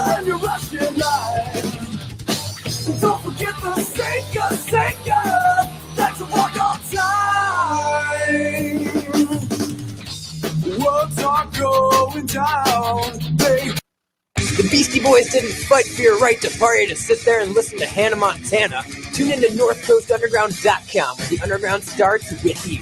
and your Russian life. Don't forget the Savior, that's a walk on time. Worlds are going down, babe. The Beastie Boys didn't fight for your right to party to sit there and listen to Hannah Montana. Tune into NorthCoastUnderground.com where the Underground starts with you.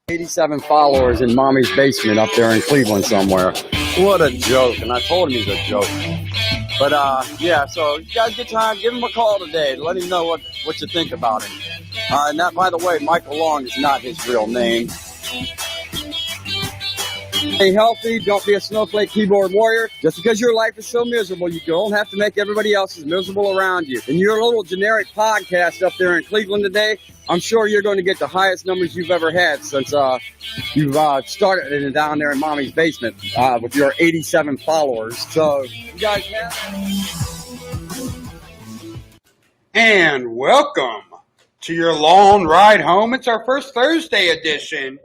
87 followers in mommy's basement up there in Cleveland somewhere. What a joke. And I told him he's a joke. But, yeah, so you guys get time, give him a call today. Let him know what you think about him. And that, by the way, Michael Long is not his real name. Stay healthy. Don't be a snowflake keyboard warrior. Just because your life is so miserable, you don't have to make everybody else's miserable around you. In your little generic podcast up there in Cleveland today, I'm sure you're going to get the highest numbers you've ever had since you've started it down there in mommy's basement with your 87 followers. So, you guys have... And welcome to your long ride home. It's our first Thursday edition.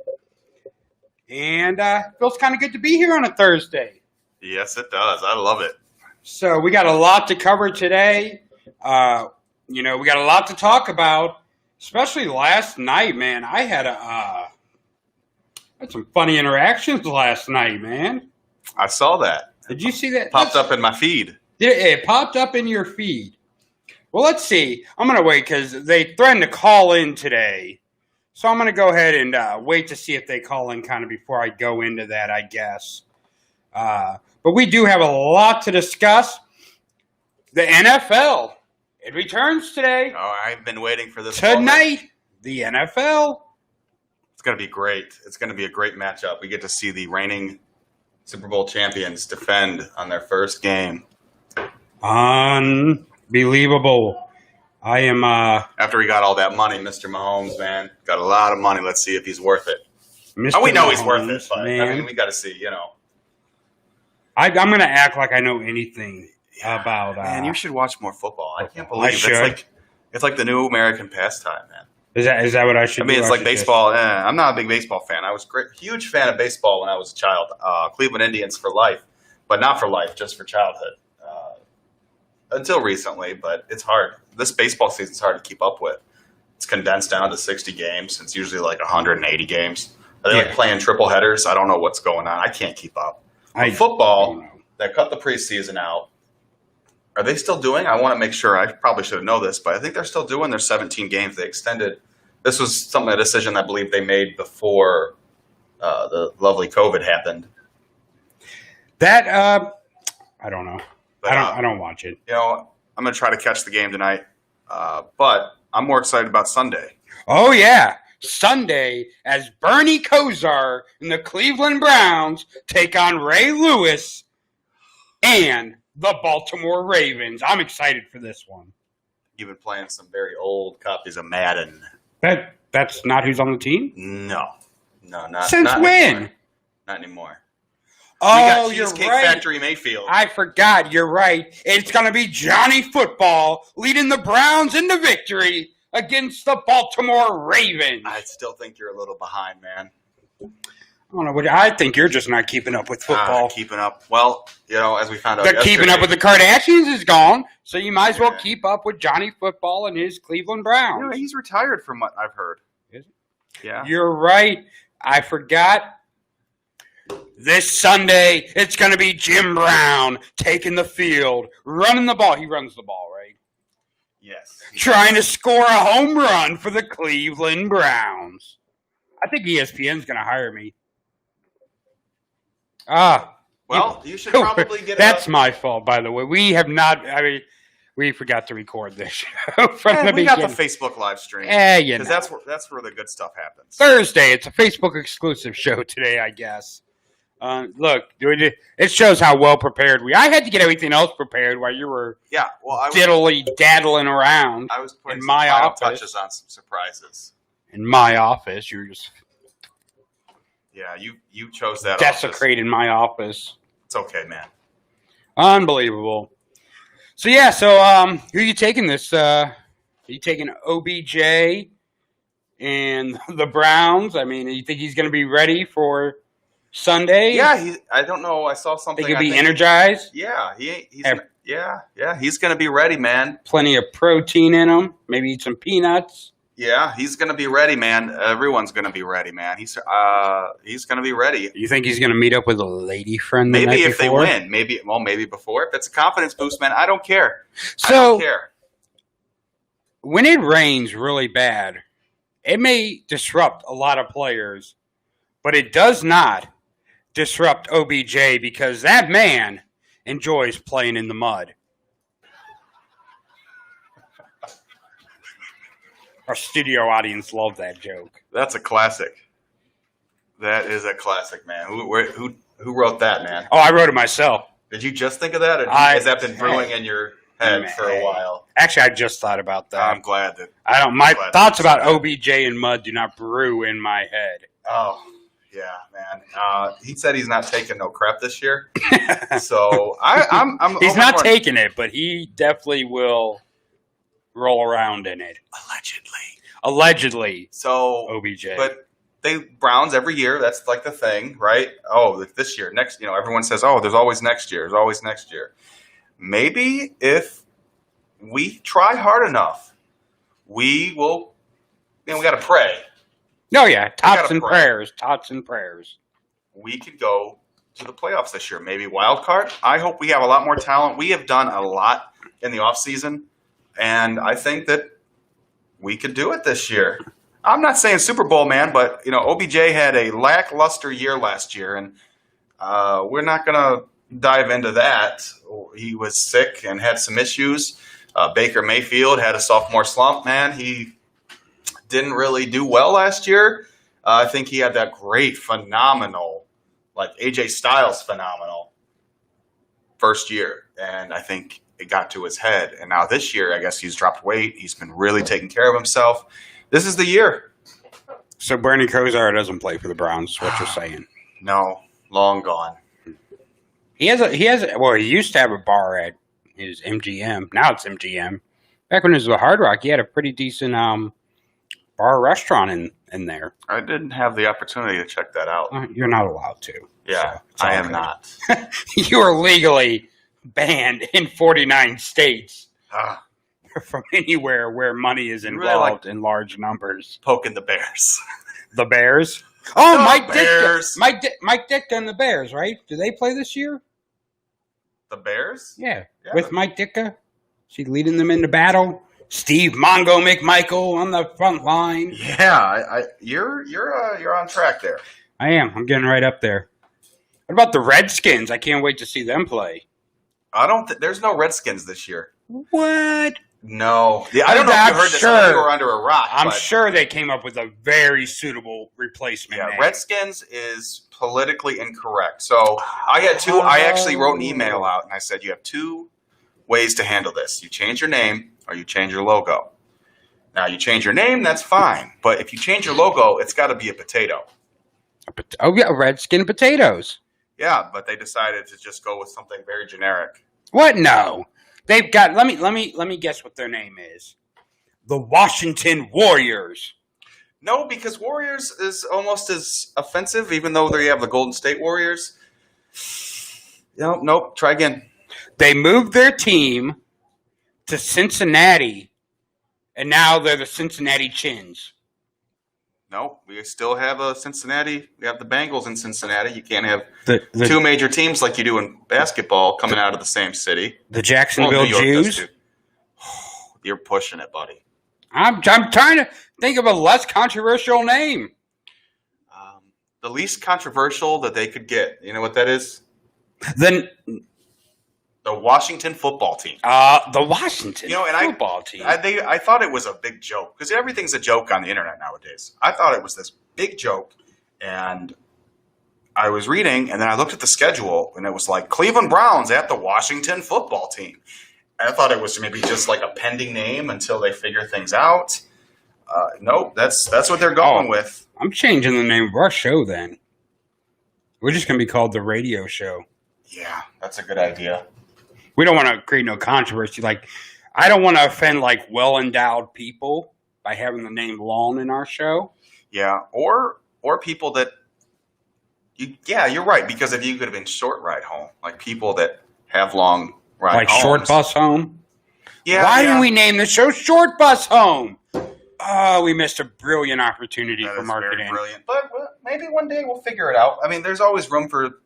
And feels kind of good to be here on a Thursday. Yes, it does. I love it. So we got a lot to cover today. We got a lot to talk about, especially last night, man. I had some funny interactions last night, man. I saw that. Did you see that? Popped up in my feed. It popped up in your feed. Well, let's see. I'm going to wait because they threatened to call in today. So I'm going to go ahead and wait to see if they call in kind of before I go into that, I guess. But we do have a lot to discuss. The NFL, it returns today. Oh, I've been waiting for this Tonight, the NFL. It's going to be great. It's going to be a great matchup. We get to see the reigning Super Bowl champions defend on their first game. Unbelievable. I am after he got all that money, Mr. Mahomes, man, got a lot of money. Let's see if he's worth it. Mr. We know Mahomes, he's worth it, but man. I mean, we got to see, I'm going to act like I know anything about. Man, you should watch more football. I can't believe it's like the new American pastime, man. Is that what I should? I mean, it's like baseball. I'm not a big baseball fan. I was huge fan of baseball when I was a child. Cleveland Indians for life, but not for life, just for childhood. Until recently, but it's hard. This baseball season's hard to keep up with. It's condensed down to 60 games. It's usually like 180 games. Are they like playing triple headers? I don't know what's going on. I can't keep up. Football, they cut the preseason out. Are they still doing? I want to make sure. I probably should have known this, but I think they're still doing their 17 games. They extended. This was a decision I believe they made before the lovely COVID happened. That I don't know. But, I don't watch it. I'm going to try to catch the game tonight, but I'm more excited about Sunday. Oh, yeah. Sunday as Bernie Kosar and the Cleveland Browns take on Ray Lewis and the Baltimore Ravens. I'm excited for this one. You've been playing some very old copies of Madden. That's not who's on the team? No, not Since not when? Anymore. Not anymore. Oh, we got you're Cheesecake right. Factory Mayfield. I forgot. You're right. It's going to be Johnny Football leading the Browns into victory against the Baltimore Ravens. I still think you're a little behind, man. I don't know. I think you're just not keeping up with football. Keeping up. Well, as we found out yesterday, keeping up with the Kardashians is gone, so you might as well keep up with Johnny Football and his Cleveland Browns. Yeah, he's retired from what I've heard. Is he? Yeah. You're right. I forgot. This Sunday, it's going to be Jim Brown taking the field, running the ball. He runs the ball, right? Yes. Trying to score a home run for the Cleveland Browns. I think ESPN's going to hire me. Well, you should probably get That's my fault, by the way. We have not, we forgot to record this show from the beginning. We got the Facebook live stream. Because that's where the good stuff happens. Thursday, it's a Facebook exclusive show today, I guess. Look, it shows how well prepared we. I had to get everything else prepared while you were daddling around. I was putting in my office. Touches on some surprises. In my office, you were just you chose that. Desecrated my office. It's okay, man. Unbelievable. So who are you taking this? Are you taking OBJ and the Browns? I mean, you think he's going to be ready for Sunday? Yeah, I don't know. I saw They something. could I be think- energized. Yeah, he's Have- yeah. He's going to be ready, man. Plenty of protein in them. Maybe eat some peanuts. Yeah, he's going to be ready, man. Everyone's going to be ready, man. He's going to be ready. You think he's going to meet up with a lady friend the Maybe night if before? they win, maybe before. If it's a confidence boost, man, I don't care. I So don't care. when it rains really bad, it may disrupt a lot of players, but it does not disrupt OBJ because that man enjoys playing in the mud. Our studio audience loved that joke. That's a classic. That is a classic, man. Who wrote that, man? Oh, I wrote it myself. Did you just think of that, or has that been brewing in your head for a while? Actually, I just thought about that. I'm glad that. My glad thoughts that you about said OBJ and mud do not brew in my head. Oh, yeah, man. He said he's not taking no crap this year, so I'm He's not taking. taking it, but he definitely will roll around in it. Allegedly, So, OBJ. but Browns every year. That's like the thing, right? Oh, this year, next. Everyone says, "Oh, there's always next year. There's always next year." Maybe if we try hard enough, we will. We got to pray. No, yeah, tots gotta and pray. prayers, tots and prayers. We could go to the playoffs this year. Maybe wild card. I hope we have a lot more talent. We have done a lot in the offseason, and I think that we could do it this year. I'm not saying Super Bowl, man, but OBJ had a lackluster year last year, and we're not going to dive into that. He was sick and had some issues. Baker Mayfield had a sophomore slump, man. He didn't really do well last year. I think he had that great, phenomenal, like AJ Styles phenomenal first year. And I think it got to his head. And now this year, I guess he's dropped weight. He's been really taking care of himself. This is the year. So Brandon Kozar doesn't play for the Browns. Is what you're saying? No, long gone. He used to have a bar at his MGM. Now it's MGM. Back when it was the Hard Rock, he had a pretty decent bar restaurant in there. I didn't have the opportunity to check that out. You're not allowed to. Yeah, So it's all I am good. not. You are legally banned in 49 states Ah, from anywhere where money is really involved like- in large numbers. poking the Bears. The Bears? Oh, The Mike Bears. Ditka. Mike Ditka and the Bears, right? Do they play this year? The Bears? Yeah. Yeah. With Mike Ditka? Is he leading them into battle? Steve Mongo McMichael on the front line. Yeah, you're on track there. I am. I'm getting right up there. What about the Redskins? I can't wait to see them play. There's no Redskins this year. What? No. Yeah, I don't know if I'm you heard this. sure. I think you were under a rock. I'm but sure they came up with a very suitable replacement. Yeah, name. Redskins is politically incorrect. So I had two. I actually wrote an email out and I said you have two ways to handle this. You change your name or you change your logo. Now you change your name, that's fine. But if you change your logo, it's got to be a potato. Oh yeah, Redskin potatoes. Yeah, but they decided to just go with something very generic. What? No, they've got. Let me guess what their name is. The Washington Warriors. No, because Warriors is almost as offensive, even though they have the Golden State Warriors. Nope. Try again. They moved their team to Cincinnati, and now they're the Cincinnati Chins. No, we still have a Cincinnati. We have the Bengals in Cincinnati. You can't have The two major teams like you do in basketball coming out of the same city. Jacksonville New York does Jews. too. You're pushing it, buddy. I'm trying to think of a less controversial name. The least controversial that they could get. You know what that is? Then The Washington football team. the Washington football team. I thought it was a big joke because everything's a joke on the internet nowadays. I thought it was this big joke, and I was reading, and then I looked at the schedule, and it was like Cleveland Browns at the Washington football team. I thought it was maybe just like a pending name until they figure things out. Nope, that's what they're going with. I'm changing the name of our show then. We're just going to be called The Radio Show. Yeah, that's a good idea. We don't want to create no controversy. Like, I don't want to offend, like, well-endowed people by having the name Lawn in our show. Yeah, or people that You're right, because if you could have been short ride home, like people that have long ride Like homes. Short Bus Home? Yeah. Why yeah. didn't we name the show Short Bus Home? Oh, we missed a brilliant opportunity That for is very marketing. brilliant. But maybe one day we'll figure it out. I mean, there's always room for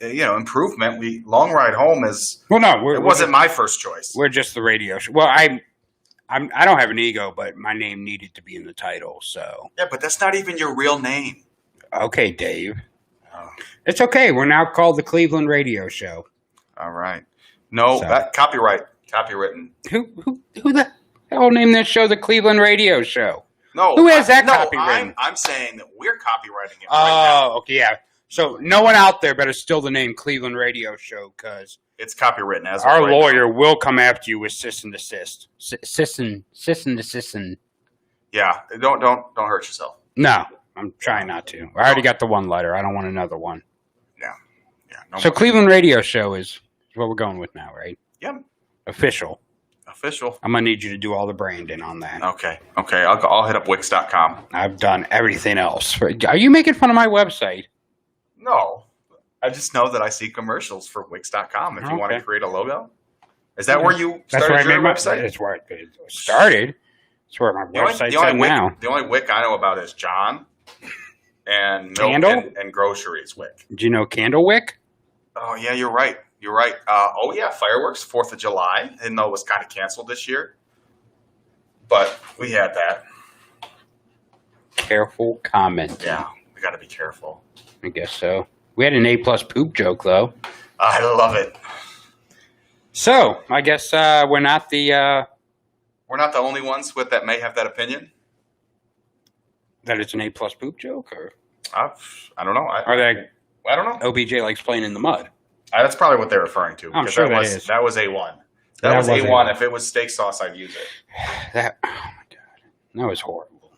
improvement. Long ride home is. Well, no, It wasn't my first choice. We're just the radio show. Well, I don't have an ego, but my name needed to be in the title. So Yeah, but that's not even your real name. okay, Dave. Oh, It's okay. We're now called the Cleveland Radio Show. all right. No, So- that copywritten. Who the hell named that show the Cleveland Radio Show? No, Who has that no, copywritten? I'm saying that we're copywriting it right now. Oh, okay, yeah. So no one out there better steal the name Cleveland Radio Show because It's copywritten as of our right now. lawyer will come after you with cease and desist. Cease and desist. Yeah, don't hurt yourself. No, I'm trying not to. I already got the one letter. I don't want another one. Yeah. No So more. Cleveland Radio Show is what we're going with now, right? Yep. Official. Official. I'm gonna need you to do all the branding on that. Okay. I'll hit up Wix.com. I've done everything else. Are you making fun of my website? No, I just know that I see commercials for Wix.com. If you want to Okay. create a logo, is that where you That's started where I your made my website? That's where it started. That's where my website's at now. The only Wick I know about is John and milk Candle? and groceries Wick. Do you know Candlewick? Oh yeah, you're right. You're right. Oh yeah, fireworks, 4th of July. I didn't know it was kind of canceled this year, but we had that. Careful comment. Yeah, we got to be careful. I guess so. We had an A+ poop joke though. I love it. So I guess we're not the We're not the only ones that may have that opinion. that it's an A+ poop joke, or I don't know. are that I don't know. OBJ likes playing in the mud? That's probably what they're referring to. I'm because sure that that was is. A1. That That was was A1. A1. If it was steak sauce, I'd use it. That oh my god, that was horrible.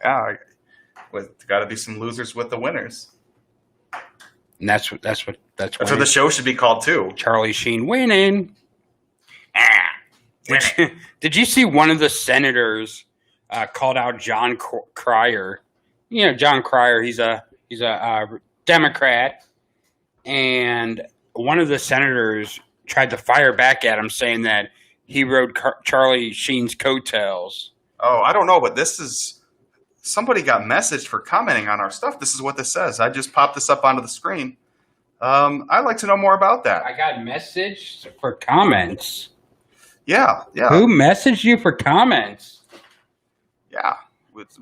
Yeah, got to be some losers with the winners. And that's what That's what the show should be called too. Charlie Sheen winning. Did you see one of the senators called out John Cryer? You know, John Cryer. He's a Democrat, and one of the senators tried to fire back at him, saying that he rode Charlie Sheen's coattails. Oh, I don't know, but this is somebody got messaged for commenting on our stuff. This is what this says. I just popped this up onto the screen. I'd like to know more about that. I got messaged for comments. Yeah. Who messaged you for comments? Yeah.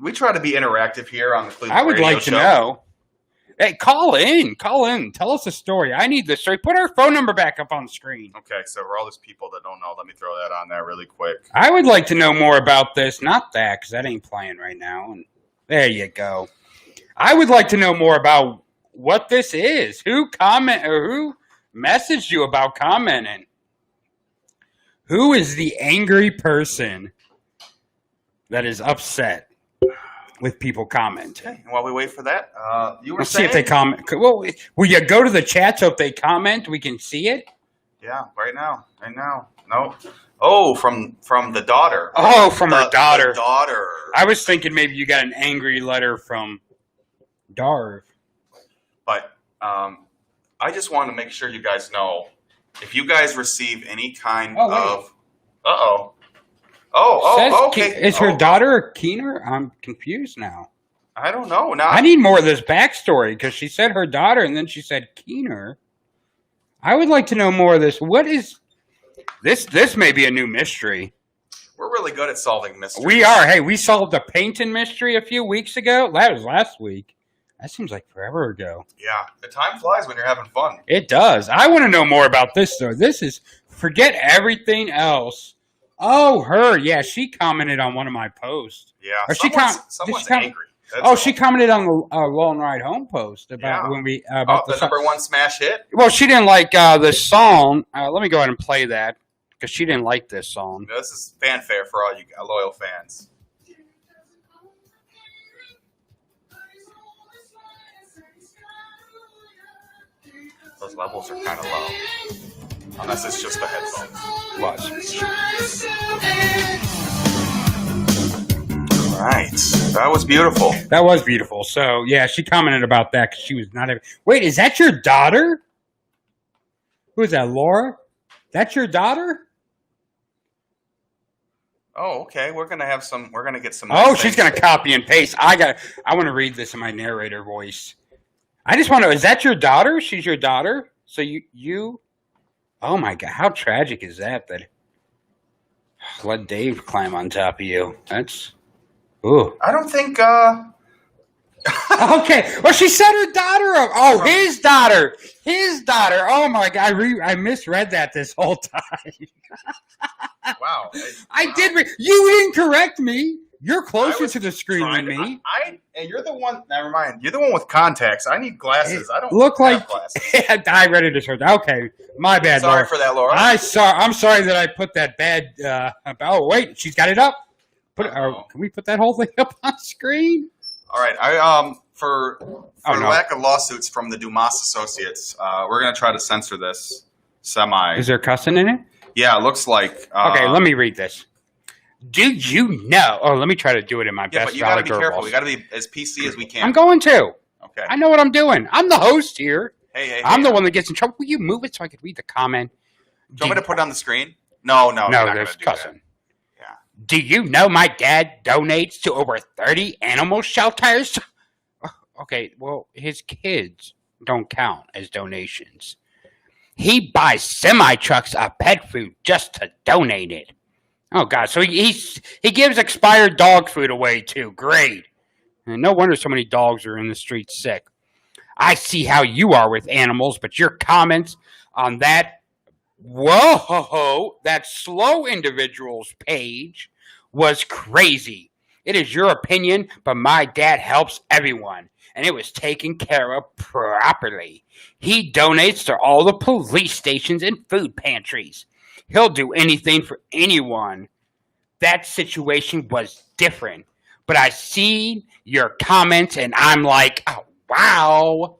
We try to be interactive here on the Cleveland I would Radio like to Show. know. Hey, call in. Tell us a story. I need the story. Put our phone number back up on the screen. Okay, so for all those people that don't know, let me throw that on there really quick. I would like to know more about this. Not that, because that ain't playing right now. And there you go. I would like to know more about what this is. Who messaged you about commenting? Who is the angry person that is upset with people commenting? Okay, while we wait for that, you were Let's see saying... if they comment. Well, will you go to the chat so if they comment, we can see it? Yeah, right now. No. Oh, from the daughter. Oh, from her daughter. The daughter. I was thinking maybe you got an angry letter from Darv. But I just want to make sure you guys know, if you guys receive any kind Oh, wait. of... Oh, okay. Is her daughter Keener? I'm confused now. I don't know. I need more of this backstory because she said her daughter and then she said Keener. I would like to know more of this. What is this? This may be a new mystery. We're really good at solving mysteries. We are. Hey, we solved a Payton mystery a few weeks ago. That was last week. That seems like forever ago. Yeah, the time flies when you're having fun. It does. I want to know more about this, though. This is, forget everything else. Oh, her. Yeah, she commented on one of my posts. Yeah, Or someone's comment- angry. She commented on the Long Ride Home post about when we about the song. number one smash hit. Well, she didn't like the song. Let me go ahead and play that because she didn't like this song. This is fanfare for all you loyal fans. Those levels are kind of low, unless it's just the headphones. Was. All right. That was beautiful. That was beautiful. So, yeah, she commented about that because she was not... Wait, is that your daughter? Who is that, Laura? That's your daughter? Oh, okay. We're gonna get some. Oh, she's gonna copy and paste. I want to read this in my narrator voice. I just want to. Is that your daughter? She's your daughter. So you. Oh my God! How tragic is that? That let Dave climb on top of you. That's. Ooh. I don't think. Okay. Well, she said her daughter. Oh, his daughter. His daughter. Oh my God! I misread that this whole time. Wow. I did. You didn't correct me. You're closer to the screen than me. And you're the one. Never mind. You're the one with contacts. I need glasses. I don't look have like glasses. I read it as her. Okay, my bad. Sorry Laura. for that, Laura. I'm sorry that I put that bad. Oh wait, she's got it up. Can we put that whole thing up on screen? All right. For lack of lawsuits from the Dumas Associates, we're gonna try to censor this semi. Is there cussing in it? Yeah, it looks like. Okay, let me read this. Do you know? Oh, let me try to do it in my best. But you got to be careful. We got to be as PC as we can. I'm going to. Okay. I know what I'm doing. I'm the host here. Hey. I'm the one that gets in trouble. Will you move it so I can read the comment? Do you want me to put it on the screen? No. No, there's cussing. Yeah. Do you know my dad donates to over 30 animal shelters? Okay, well, his kids don't count as donations. He buys semi-trucks of pet food just to donate it. Oh, God. So he gives expired dog food away, too. Great. And no wonder so many dogs are in the streets sick. I see how you are with animals, but your comments on that slow individual's page was crazy. It is your opinion, but my dad helps everyone, and it was taken care of properly. He donates to all the police stations and food pantries. He'll do anything for anyone. That situation was different. But I see your comments, and I'm like, oh, wow.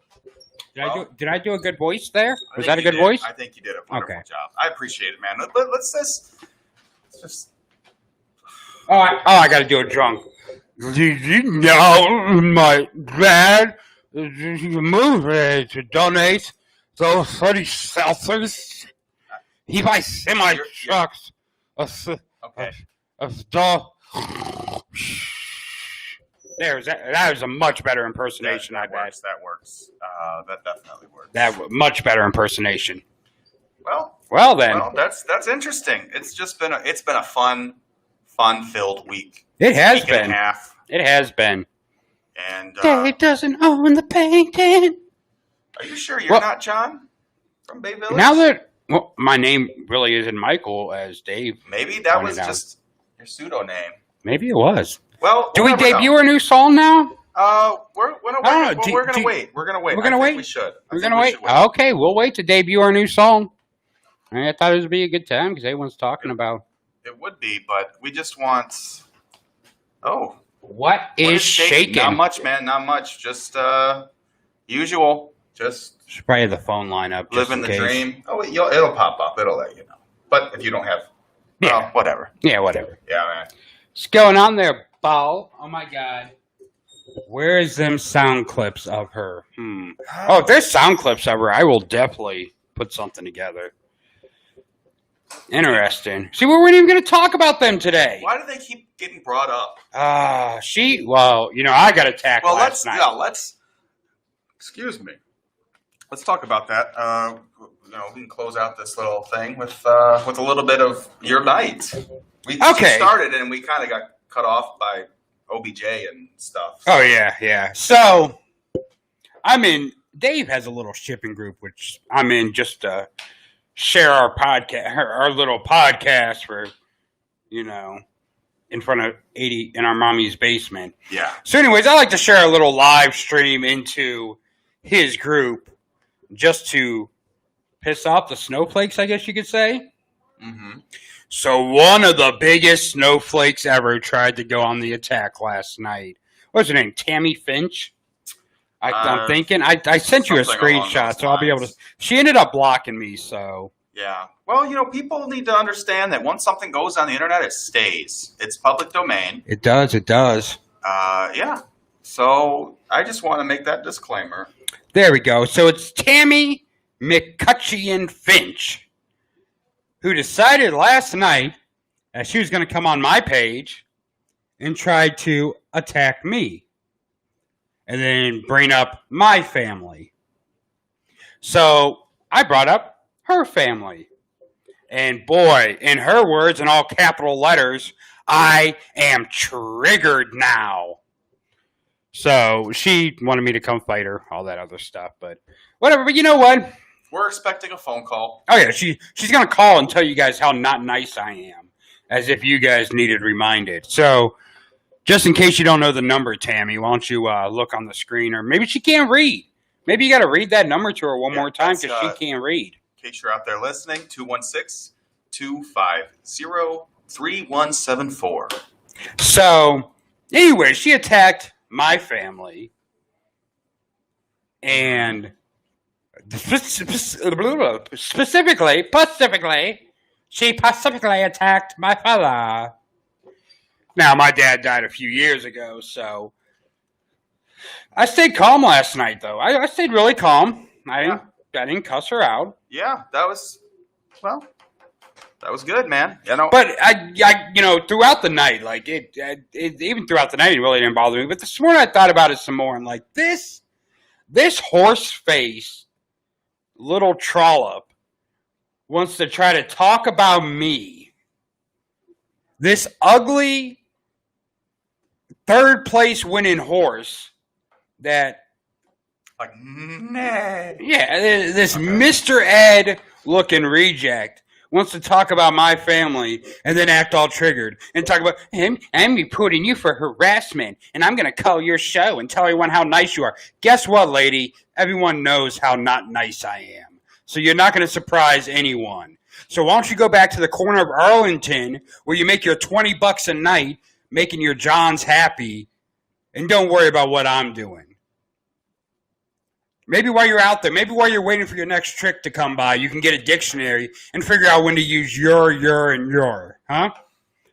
Did I do a good voice there? Was that a good voice? I think you did a wonderful job. I appreciate it, man. Let's just... Oh, I got to do it drunk. Did you know my dad moved to donate those 30 seltzers? He buys semi-trucks of dog. That was a much better impersonation. That works. That definitely works. That much better impersonation. Well then. Well, that's interesting. It's been a fun-filled week. It has week been. And a half. It has been. And Dave doesn't own the painting. Are you sure you're not John from Bay Village? Now that my name really isn't Michael, as Dave. Maybe that was just your pseudo name. Maybe it was. Well, do we debut our new song now? We're gonna wait. We're gonna wait. We're gonna wait. We should. We're gonna wait. Okay, we'll wait to debut our new song. I thought it would be a good time because everyone's talking about. It would be, but we just want. Oh, what is shaking? Not much, man. Not much. Just usual. Just should probably have the phone line up. Living the dream. Oh, it'll pop up. It'll let you know. But if you don't have, whatever. Yeah, whatever. Yeah, man. What's going on there, Bo? Oh my God. Where is them sound clips of her? Oh, if there's sound clips of her, I will definitely put something together. Interesting. See, we weren't even going to talk about them today. Why do they keep getting brought up? I got attacked last night. Let's. Excuse me. Let's talk about that. We can close out this little thing with a little bit of your night. We started and we kind of got cut off by OBJ and stuff. Oh yeah. So I'm in. Dave has a little shipping group, which I'm in just to share our podcast, our little podcast for, in front of 80 in our mommy's basement. Yeah. So, anyways, I like to share a little live stream into his group just to piss off the snowflakes, I guess you could say. Mm-hmm. So one of the biggest snowflakes ever tried to go on the attack last night. What's her name? Tammy Finch? I'm thinking. I sent you a screenshot, so I'll be able to. She ended up blocking me, so Yeah. Well, people need to understand that once something goes on the internet, it stays. It's public domain. It does. It does. Yeah. So I just want to make that disclaimer. There we go. So it's Tammy McCutcheon Finch, who decided last night that she was going to come on my page and try to attack me and then bring up my family. So I brought up her family. And boy, in her words, in all capital letters, I am triggered now. So she wanted me to come fight her, all that other stuff. But whatever. But you know what? We're expecting a phone call. Oh, yeah. She's going to call and tell you guys how not nice I am, as if you guys needed reminded. So just in case you don't know the number, Tammy, why don't you look on the screen? Or maybe she can't read. Maybe you got to read that number to her one more time because she can't read. In case you're out there listening, 216-250-3174. So, anyway, she attacked my family. And specifically, she attacked my father. Now, my dad died a few years ago, so I stayed calm last night, though. I stayed really calm. I didn't cuss her out. Yeah, that was good, man. But I throughout the night, like it even throughout the night, it really didn't bother me. But this morning, I thought about it some more, and like this horse face little trollop wants to try to talk about me. This ugly third place winning horse that. Like, nah. Yeah, this Mr. Ed looking reject wants to talk about my family and then act all triggered and talk about him. I'm reporting you for harassment and I'm going to call your show and tell everyone how nice you are. Guess what, lady? Everyone knows how not nice I am. So you're not going to surprise anyone. So why don't you go back to the corner of Arlington where you make your $20 a night making your Johns happy and don't worry about what I'm doing. Maybe while you're out there, maybe while you're waiting for your next trick to come by, you can get a dictionary and figure out when to use your, and your, huh?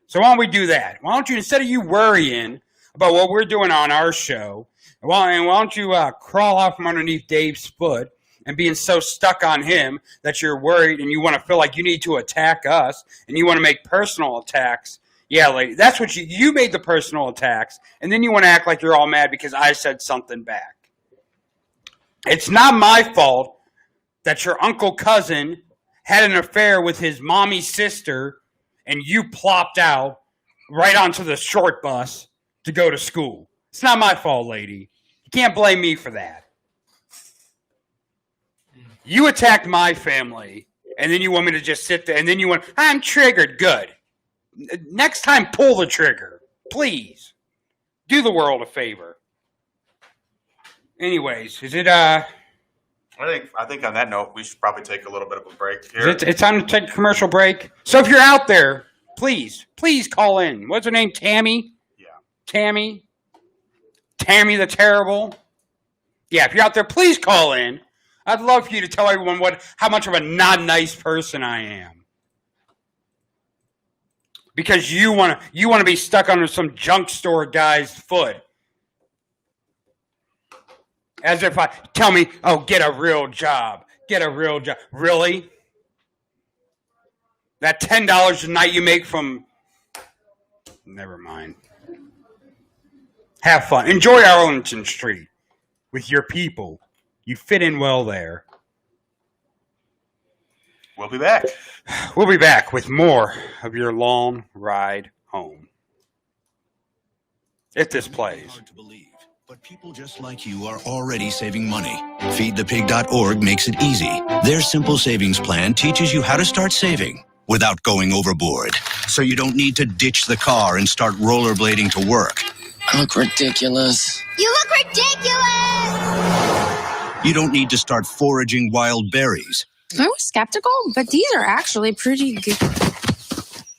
So why don't we do that? Why don't you, instead of you worrying about what we're doing on our show, why don't you crawl out from underneath Dave's foot and being so stuck on him that you're worried and you want to feel like you need to attack us and you want to make personal attacks. Yeah, lady, that's what you made the personal attacks, and then you want to act like you're all mad because I said something back. It's not my fault that your uncle cousin had an affair with his mommy's sister and you plopped out right onto the short bus to go to school. It's not my fault, lady. You can't blame me for that. You attacked my family and then you want me to just sit there and then you want, I'm triggered. Good. Next time, pull the trigger. Please. Do the world a favor. Anyways, is it I think on that note, we should probably take a little bit of a break here. It's time to take a commercial break. So if you're out there, please call in. What's her name? Tammy? Yeah. Tammy the Terrible? Yeah, if you're out there, please call in. I'd love for you to tell everyone how much of a not nice person I am. Because you want to be stuck under some junk store guy's foot. As if tell me, get a real job. Get a real job. Really? That $10 a night you make from... Never mind. Have fun. Enjoy Arlington Street with your people. You fit in well there. We'll be back. We'll be back with more of your long ride home. If this plays. Hard to believe. But people just like you are already saving money. FeedThePig.org makes it easy. Their simple savings plan teaches you how to start saving without going overboard. So you don't need to ditch the car and start rollerblading to work. I look ridiculous. You look ridiculous! You don't need to start foraging wild berries. I was skeptical, but these are actually pretty good.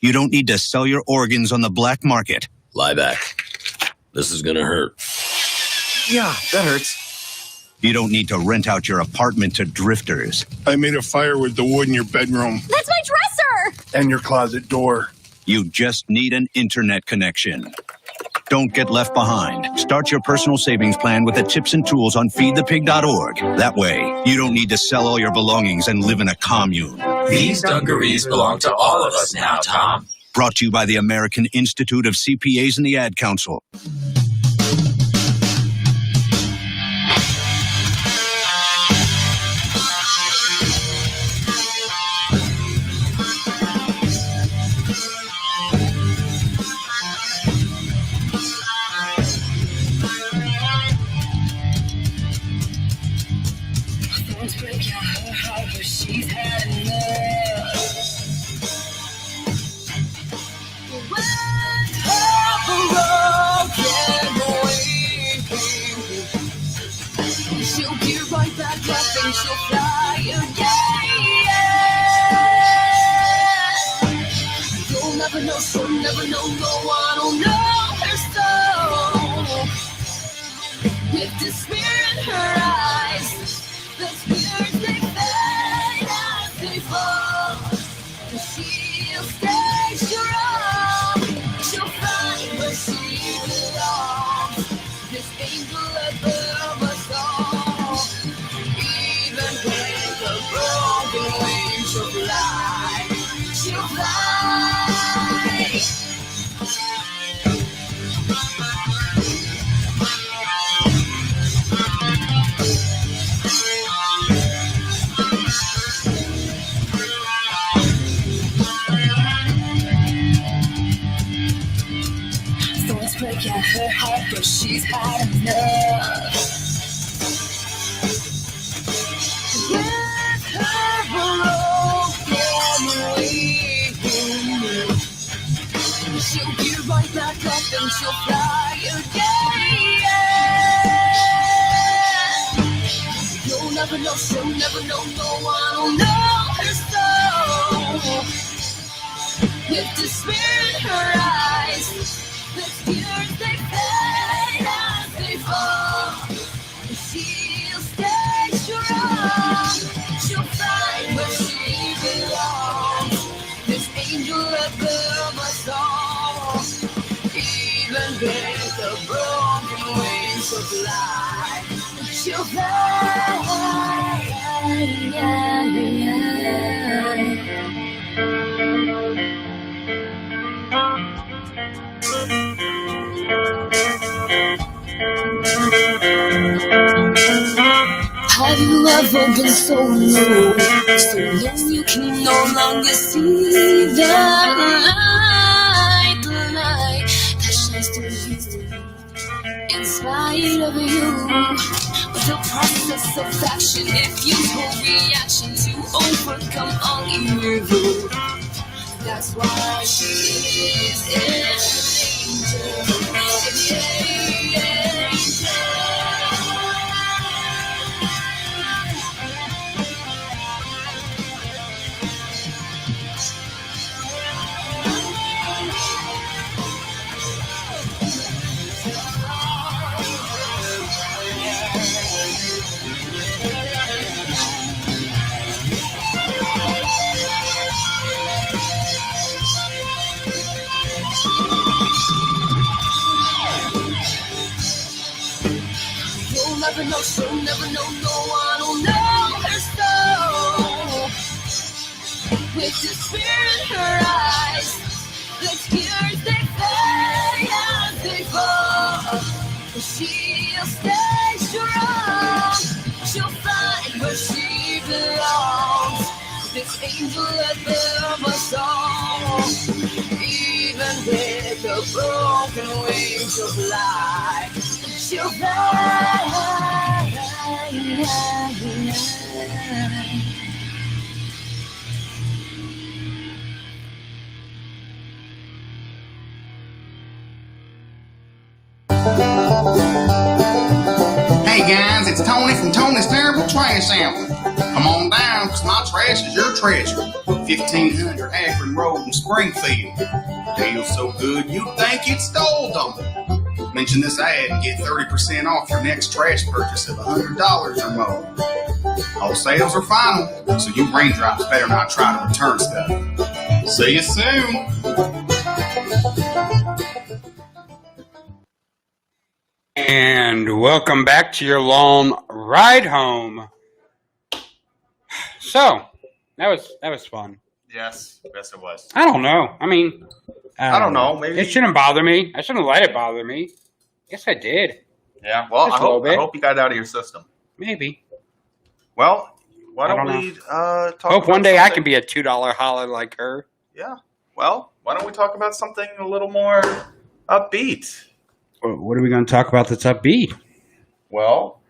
You don't need to sell your organs on the black market. Lie back. This is gonna hurt. Yeah, that hurts. You don't need to rent out your apartment to drifters. I made a fire with the wood in your bedroom That's my dresser! and your closet door. You just need an internet connection. Don't get left behind. Start your personal savings plan with the tips and tools on feedthepig.org. That way, you don't need to sell all your belongings and live in a commune. These dungarees belong to all of us now, Tom. Brought to you by the American Institute of CPAs and the Ad Council. She'll get right back up and she'll fly again. You'll never know, she'll never know, no one will know her soul. With despair in her eyes, the tears they fade as they fall. She'll stay strong, she'll find where she belongs. This angel above us all, even with the broken wings, she'll fly, she'll fly. Thorns break at her heart, but she's had enough. With her broken wings, she'll get right back up and she'll fly again. You'll never know, she'll never know, no one will know her soul. With despair in her eyes, the tears they fade as they fall. She'll stay strong, she'll find where she belongs. This angel above us all, even with the broken wings, she'll fly, she'll fly. Have you ever been so low, so low you can no longer see the light that shines through you, in spite of you? With the process of action, if you hold reaction to overcome all evil, that's why she is an You'll never know, she'll never know, no one will know her soul. With despair in her eyes, the tears they fade as they fall. She'll stay strong, she'll find where she belongs. This angel above us all, even with the broken wings, she'll fly, she'll fly. Hey guys, it's Tony from Tony's Terrible Trash Sampling. Come on down, cause my trash is your treasure. 1500 Akron Road in Springfield. Deal's so good you'd think you'd stole them. Mention this ad and get 30% off your next trash purchase of $100 or more. All sales are final, so you raindrops better not try to return stuff. See you soon. And welcome back to your long ride home. So, that was fun. Yes, it was. I don't know. I mean, I don't know. Maybe it shouldn't bother me. I shouldn't let it bother me. Guess I did. Yeah. Well, Just I a little bit. hope you got it out of your system. Maybe. Well, why I don't don't we talk? Hope about one day I something- can be a $2 holler like her. Yeah. Well, why don't we talk about something a little more upbeat? What are we going to talk about that's upbeat? Well,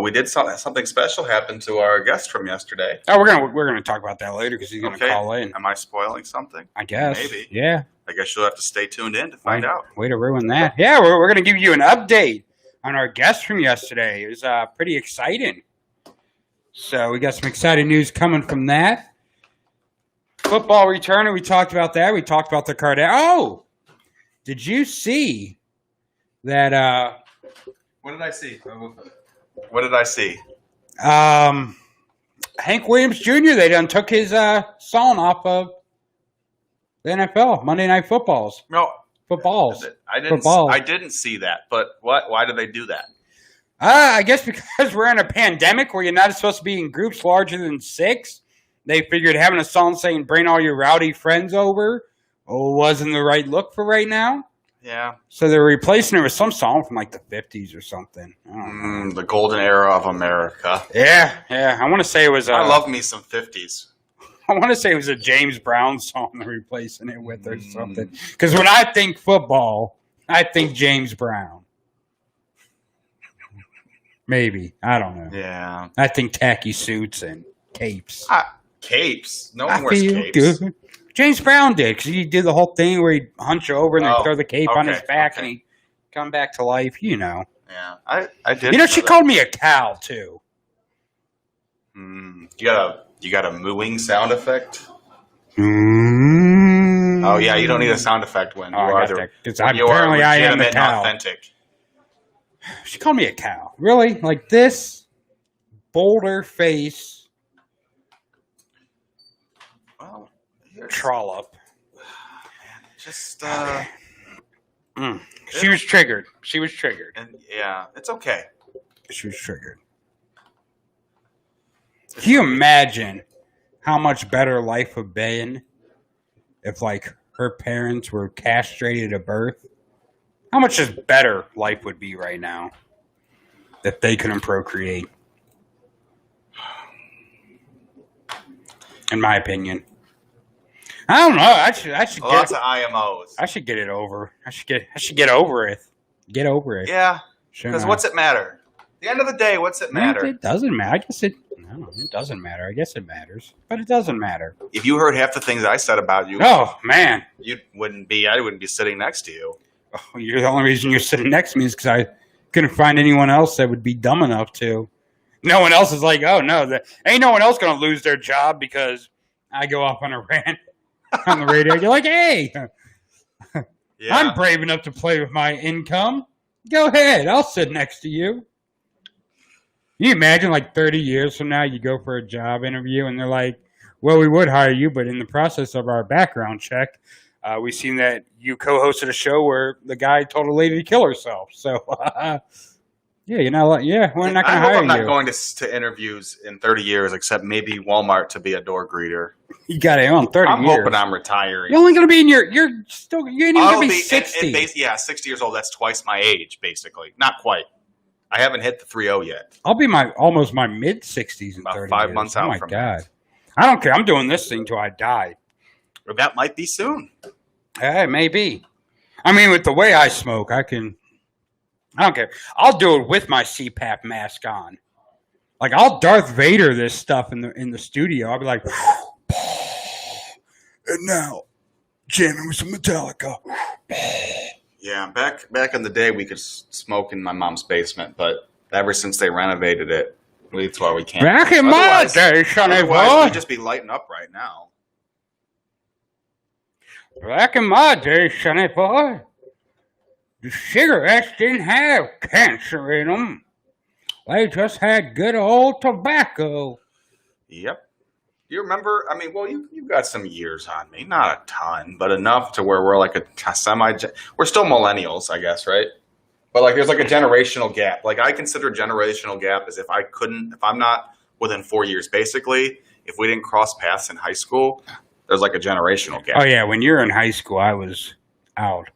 we did something special happen to our guest from yesterday. Oh, we're gonna talk about that later because he's gonna call in. Am I spoiling something? I guess. Maybe. Yeah. I guess you'll have to stay tuned in to find out. Way to ruin that. Yeah, we're gonna give you an update on our guest from yesterday. It was pretty exciting. So we got some exciting news coming from that. Football returning. We talked about that. We talked about the Kardashians. Oh, did you see that? What did I see? What did I see? Hank Williams Jr., they done took his song off of the NFL, Monday Night Footballs. No. Footballs. I didn't see that, but why did they do that? I guess because we're in a pandemic where you're not supposed to be in groups larger than 6. They figured having a song saying bring all your rowdy friends over wasn't the right look for right now. Yeah. So they're replacing it with some song from like the 50s or something. The golden era of America. Yeah. I want to say it was I love me some 50s. I want to say it was a James Brown song they're replacing it with or something. Because when I think football, I think James Brown. Maybe. I don't know. Yeah. I think tacky suits and capes. Capes? No one wears capes. Good. James Brown did, because he did the whole thing where he'd hunch over and then throw the cape on his back and he'd come back to life, you know. Yeah, I did. You know, she called me a cow, too. You got a mooing sound effect? Mm. Oh, yeah, you don't need a sound effect when you are apparently I am the legitimate and cow. authentic. She called me a cow. Really? Like this boulder face trollop. Just She was triggered. And yeah, it's okay. She was triggered. Can you imagine how much better life would have been if, like, her parents were castrated at birth? How much just better life would be right now if they couldn't procreate? In my opinion. I don't know. I should Lots of IMOs. I should get it over. I should get over it. Get over it. Yeah. Shouldn't Because I? what's it matter? At the end of the day, what's it matter? It doesn't matter. I guess it doesn't matter. I guess it matters. But it doesn't matter. If you heard half the things I said about you, Oh, man. I wouldn't be sitting next to you. Oh, you're the only reason you're sitting next to me is because I couldn't find anyone else that would be dumb enough to. No one else is like, oh, no. Ain't no one else going to lose their job because I go off on a rant on the radio. You're like, hey, Yeah. I'm brave enough to play with my income. Go ahead. I'll sit next to you. Can you imagine, like, 30 years from now, you go for a job interview, and they're like, well, we would hire you, but in the process of our background check, we've seen that you co-hosted a show where the guy told a lady to kill herself. So, yeah, we're not going to I hope hire I'm not you. going to interviews in 30 years, except maybe Walmart to be a door greeter. You got it on 30 I'm years. hoping I'm retiring. You're only going to be in you ain't even going to be 60. Yeah, 60 years old. That's twice my age, basically. Not quite. I haven't hit the 3-0 yet. I'll be almost my mid-60s in About 30 5 years. months Oh, out my from God. I don't care. I'm doing this thing till I die. Or that might be soon. Hey, maybe. I mean, with the way I smoke, I don't care. I'll do it with my CPAP mask on. Like, I'll Darth Vader this stuff in the studio. I'll be like, and now, jamming with some Metallica. Yeah, back in the day, we could smoke in my mom's basement, but ever since they renovated it, that's why we can't. Back in my day, sonny Otherwise, boy. we'd just be lighting up right now. Back in my day, sonny boy. The cigarettes didn't have cancer in them. They just had good old tobacco. Yep. You remember? I mean, well, you've got some years on me, not a ton, but enough to where we're like a we're still millennials, I guess, right? But like, there's like a generational gap. Like, I consider a generational gap as if I'm not within 4 years, basically. If we didn't cross paths in high school, there's like a generational gap. Oh yeah, when you're in high school, I was out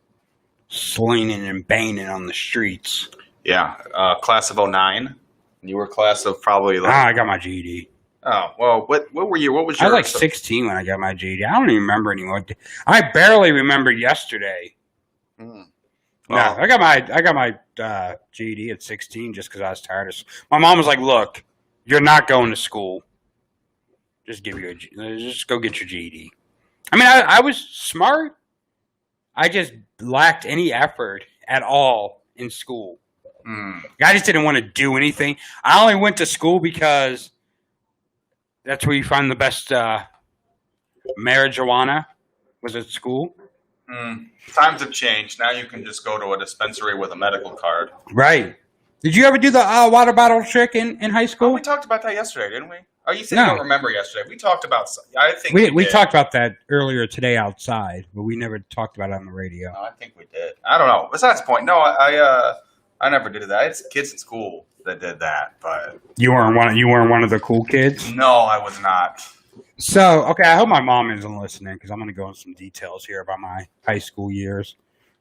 slinging and banging on the streets. Yeah, class of 09. You were class of probably like. I got my GED. Oh well, what were you? What was your? I was like 16 when I got my GED. I don't even remember anymore. I barely remember yesterday. Mm. No, I got my GED at 16 just because I was tired of. My mom was like, "Look, you're not going to school. Just go get your GED." I mean, I was smart. I just lacked any effort at all in school. I just didn't want to do anything. I only went to school because that's where you find the best marijuana was at school. Times have changed. Now you can just go to a dispensary with a medical card. Right. Did you ever do the water bottle trick in high school? Oh, we talked about that yesterday, didn't we? Oh, you said you don't remember yesterday. We talked about. I think we talked about that earlier today outside, but we never talked about it on the radio. No, I think we did. I don't know. Besides the point, no, I never did that. I had kids in school that did that, but you weren't one of the cool kids. No, I was not. So, okay, I hope my mom isn't listening because I'm going to go into some details here about my high school years.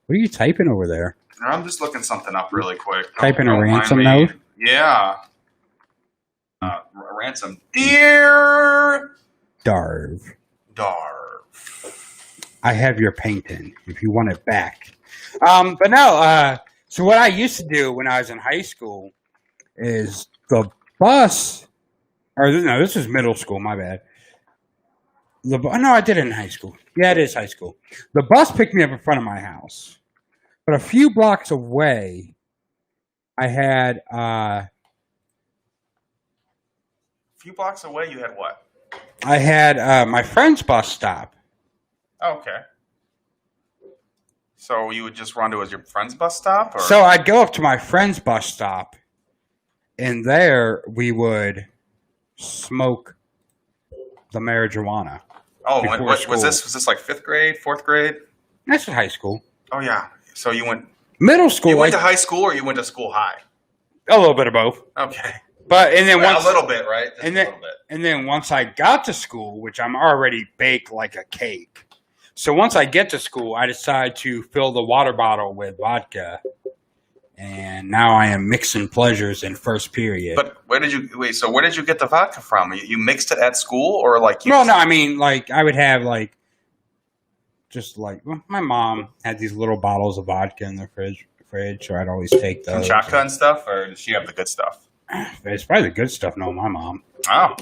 What are you typing over there? I'm just looking something up really quick. Typing a ransom note? Yeah. Ransom. Dear Darv. I have your painting if you want it back. But no, so what I used to do when I was in high school is the bus, or no, this is middle school, my bad. No, I did it in high school. Yeah, it is high school. The bus picked me up in front of my house. But a few blocks away, I had... a few blocks away, you had what? I had my friend's bus stop. Okay. So you would just run to your friend's bus stop? Or? So I'd go up to my friend's bus stop, and there we would smoke the marijuana. Oh, was this like 5th grade, 4th grade? That's in high school. Oh, yeah. So you went... Middle school. You went to high school or you went to school high? A little bit of both. Okay. But and then a little bit, right? Just and then a little bit. And then once I got to school, which I'm already baked like a cake. So once I get to school, I decide to fill the water bottle with vodka. And now I am mixing pleasures in first period. But where did you get the vodka from? You mixed it at school or like you No, I mean like I would have like just like my mom had these little bottles of vodka in the fridge, so I'd always take those. Kamchatka and stuff, or does she have the good stuff? It's probably the good stuff. No, my mom. Oh.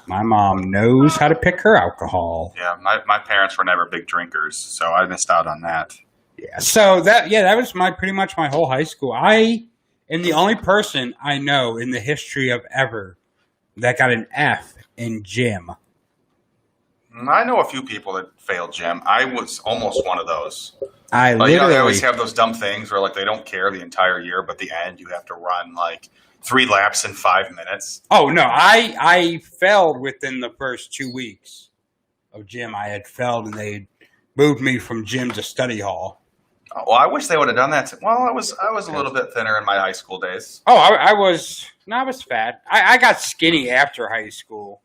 My mom knows how to pick her alcohol. Yeah, my parents were never big drinkers, so I missed out on that. Yeah, so that was pretty much my whole high school. I am the only person I know in the history of ever that got an F in gym. I know a few people that failed gym. I was almost one of those. They always have those dumb things where like they don't care the entire year, but at the end you have to run like 3 laps in 5 minutes. Oh no, I failed within the first 2 weeks of gym. I had failed, and they moved me from gym to study hall. Oh, well, I wish they would have done that. Well, I was a little bit thinner in my high schoal days. Oh, I was fat. I got skinny after high school.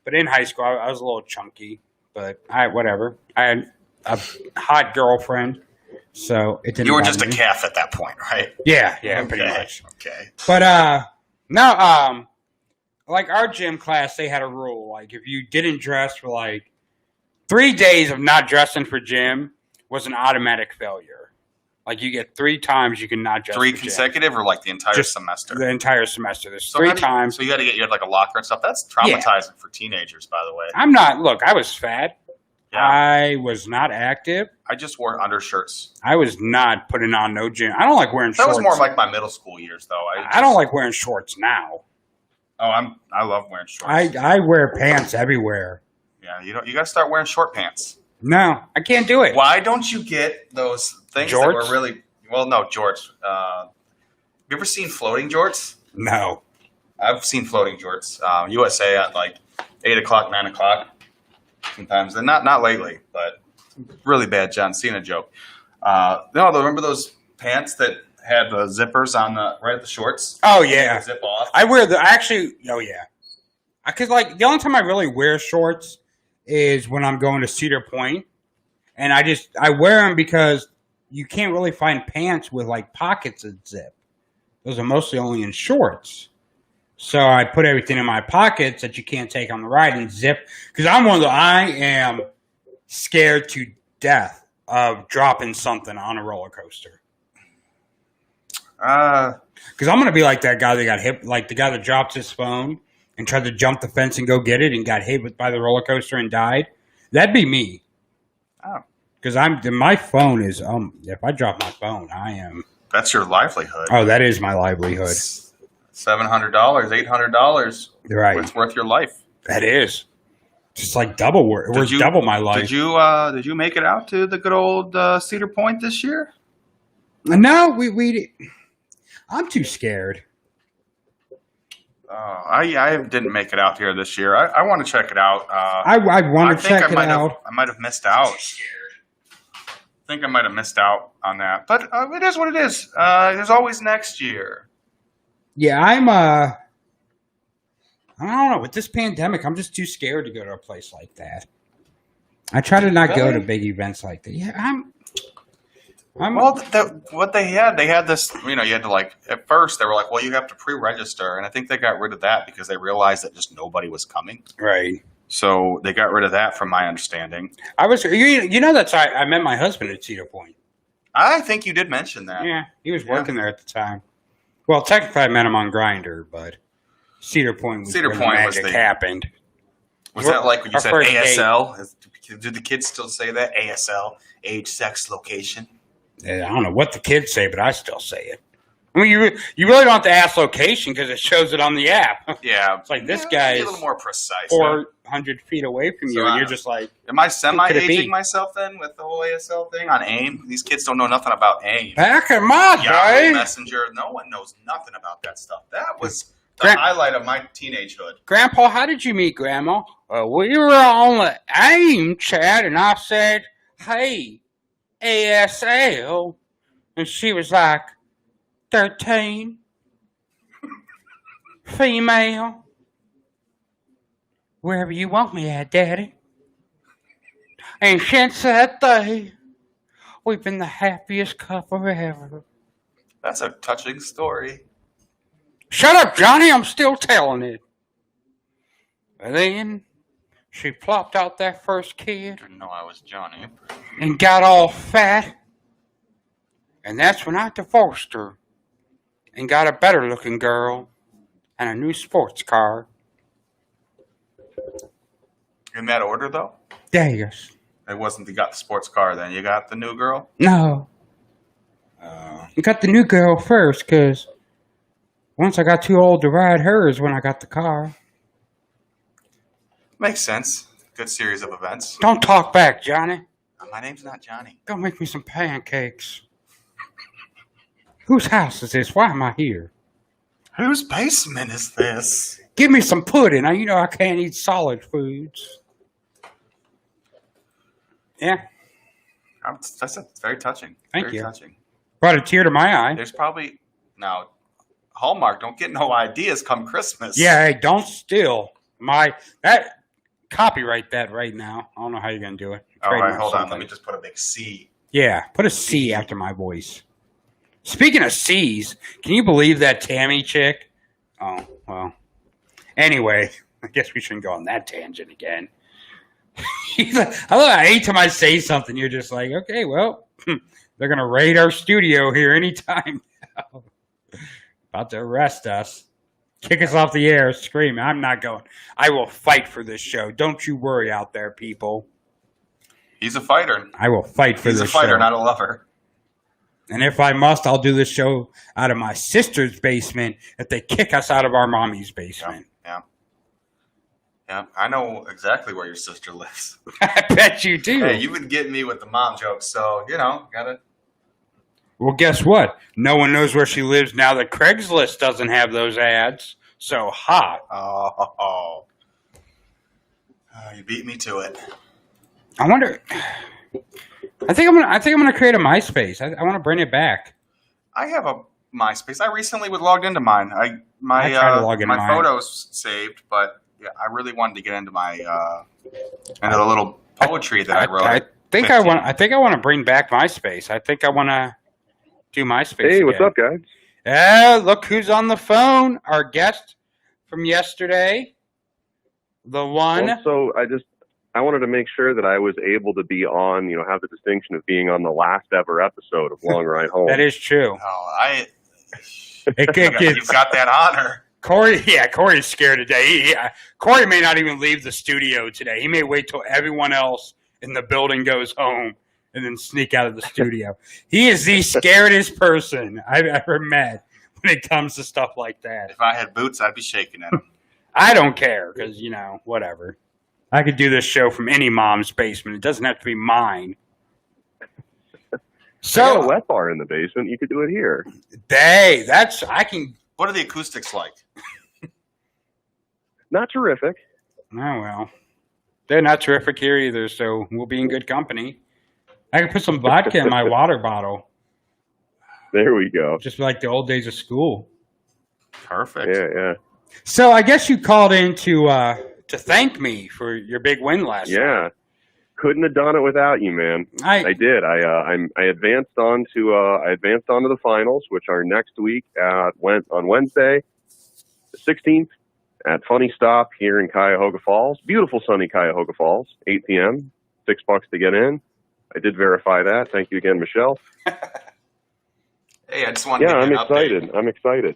But in high school, I was a little chunky. But whatever. I had a hot girlfriend, so it didn't. You were just me. a calf at that point, right? Yeah, pretty much. Okay. But no, like our gym class, they had a rule. Like if you didn't dress for like 3 days of not dressing for gym was an automatic failure. Like you get 3 times you can not dress. 3 consecutive, or like the entire semester? The entire semester. There's 3 times. So you had like a locker and stuff. That's traumatizing for teenagers, by the way. I'm not. Look, I was fat. Yeah. I was not active. I just wore undershirts. I was not putting on no gym. I don't like wearing shorts. That was more like my middle school years, though. I don't like wearing shorts now. Oh, I love wearing shorts. I wear pants everywhere. Yeah, you got to start wearing short pants. No, I can't do it. Why don't you get those things Jorts? that were really... Well, no, jorts. Have you ever seen floating jorts? No. I've seen floating jorts. USA at like 8 o'clock, 9 o'clock. Sometimes. And not lately, but really bad John Cena joke. No, remember those pants that had the zippers on the right at the shorts? Oh, yeah. Zip off. I wear oh, yeah. Because, like, the only time I really wear shorts is when I'm going to Cedar Point. And I wear them because you can't really find pants with, like, pockets that zip. Those are mostly only in shorts. So I put everything in my pockets that you can't take on the ride and zip. Because I am scared to death of dropping something on a roller coaster. Because I'm going to be like that guy that got hit, like the guy that dropped his phone and tried to jump the fence and go get it and got hit by the roller coaster and died. That'd be me. Oh. Because my phone is, if I drop my phone, I am. That's your livelihood. Oh, that is my livelihood. $700, $800. Right. It's worth your life. That is. Just like double worth. It was double my life. Did you make it out to the good old Cedar Point this year? No, we I'm too scared. I didn't make it out here this year. I want to check it out. I want to check it out. I might have missed out. I think I might have missed out on that. But it is what it is. There's always next year. Yeah, I don't know. With this pandemic, I'm just too scared to go to a place like that. I try to not go to big events like that. Yeah, Well, what they had this, you had to like, at first they were like, well, you have to pre-register. And I think they got rid of that because they realized that just nobody was coming. Right. So they got rid of that from my understanding. I met my husband at Cedar Point. I think you did mention that. Yeah, he was working there at the time. Well, technically I met him on Grindr, but Cedar Point was where the magic happened. Was that like when you said ASL? Date. Do the kids still say that? ASL, age, sex, location? I don't know what the kids say, but I still say it. I mean, you really don't have to ask location because it shows it on the app. Yeah. It's like this guy is a little more precise. 400 feet away from you, and you're just like... Am I semi-aging myself then with the whole ASL thing on AIM? These kids don't know nothing about AIM. Back in my day. Messenger, no one knows nothing about that stuff. That was the highlight of my teenagehood. Grandpa, how did you meet Grandma? We were on the AIM chat, and I said, hey, ASL. And she was like, 13. Female. Wherever you want me at, Daddy. And since that day, we've been the happiest couple ever. That's a touching story. Shut up, Johnny. I'm still telling it. And then she plopped out that first kid. Didn't know I was Johnny. And got all fat. And that's when I divorced her. And got a better looking girl. And a new sports car. In that order, though? Yes. It wasn't you got the sports car then. You got the new girl? No. I got the new girl first, because once I got too old to ride hers when I got the car. Makes sense. Good series of events. Don't talk back, Johnny. My name's not Johnny. Go make me some pancakes. Whose house is this? Why am I here? Whose basement is this? Give me some pudding. You know I can't eat solid foods. Yeah. That's very touching. Thank very you. Touching. Brought a tear to my eye. There's probably... Now, Hallmark, don't get no ideas come Christmas. Yeah, hey, don't steal copyright that right now. I don't know how you're going to do it. All right, hold on. Let me just put a big C. Yeah, put a C after my voice. Speaking of C's, can you believe that Tammy chick? Oh, well. Anyway, I guess we shouldn't go on that tangent again. Anytime I say something, you're just like, okay, well, they're going to raid our studio here anytime now. About to arrest us. Kick us off the air, scream. I'm not going. I will fight for this show. Don't you worry out there, people. He's a fighter. I will fight for this show. He's a fighter, not a lover. And if I must, I'll do this show out of my sister's basement if they kick us out of our mommy's basement. Yeah, I know exactly where your sister lives. I bet you do. Hey, you've been getting me with the mom jokes, so, gotta... Well, guess what? No one knows where she lives now that Craigslist doesn't have those ads. So, Oh, you beat me to it. I wonder. I think I'm gonna create a MySpace. I want to bring it back. I have a MySpace. I recently logged into mine. My tried to log into mine. photos saved, but yeah, I really wanted to get into my into the little poetry that I wrote. I think I want to bring back MySpace. I think I want to do MySpace. Hey, what's again. up, guys? Look who's on the phone. Our guest from yesterday, the one. Well, so I wanted to make sure that I was able to be on, have the distinction of being on the last ever episode of Long Ride Home. That is true. Oh, You've got that honor. Corey's scared today. Corey may not even leave the studio today. He may wait till everyone else in the building goes home and then sneak out of the studio. He is the scaredest person I've ever met when it comes to stuff like that. If I had boots, I'd be shaking at them. I don't care because, whatever. I could do this show from any mom's basement. It doesn't have to be mine. So I got a wet bar in the basement. You could do it here. What are the acoustics like? Not terrific. Oh, well. They're not terrific here either, so we'll be in good company. I can put some vodka in my water bottle. There we go. Just like the old days of school. Perfect. Yeah. So I guess you called in to thank me for your big win last night. Yeah. Couldn't have done it without you, man. I did. I advanced on to the finals, which are next week on Wednesday, the 16th, at Funny Stop here in Cuyahoga Falls. Beautiful sunny Cuyahoga Falls, 8 p.m. $6 to get in. I did verify that. Thank you again, Michelle. Hey, I just wanted to I'm get an excited. update. I'm excited.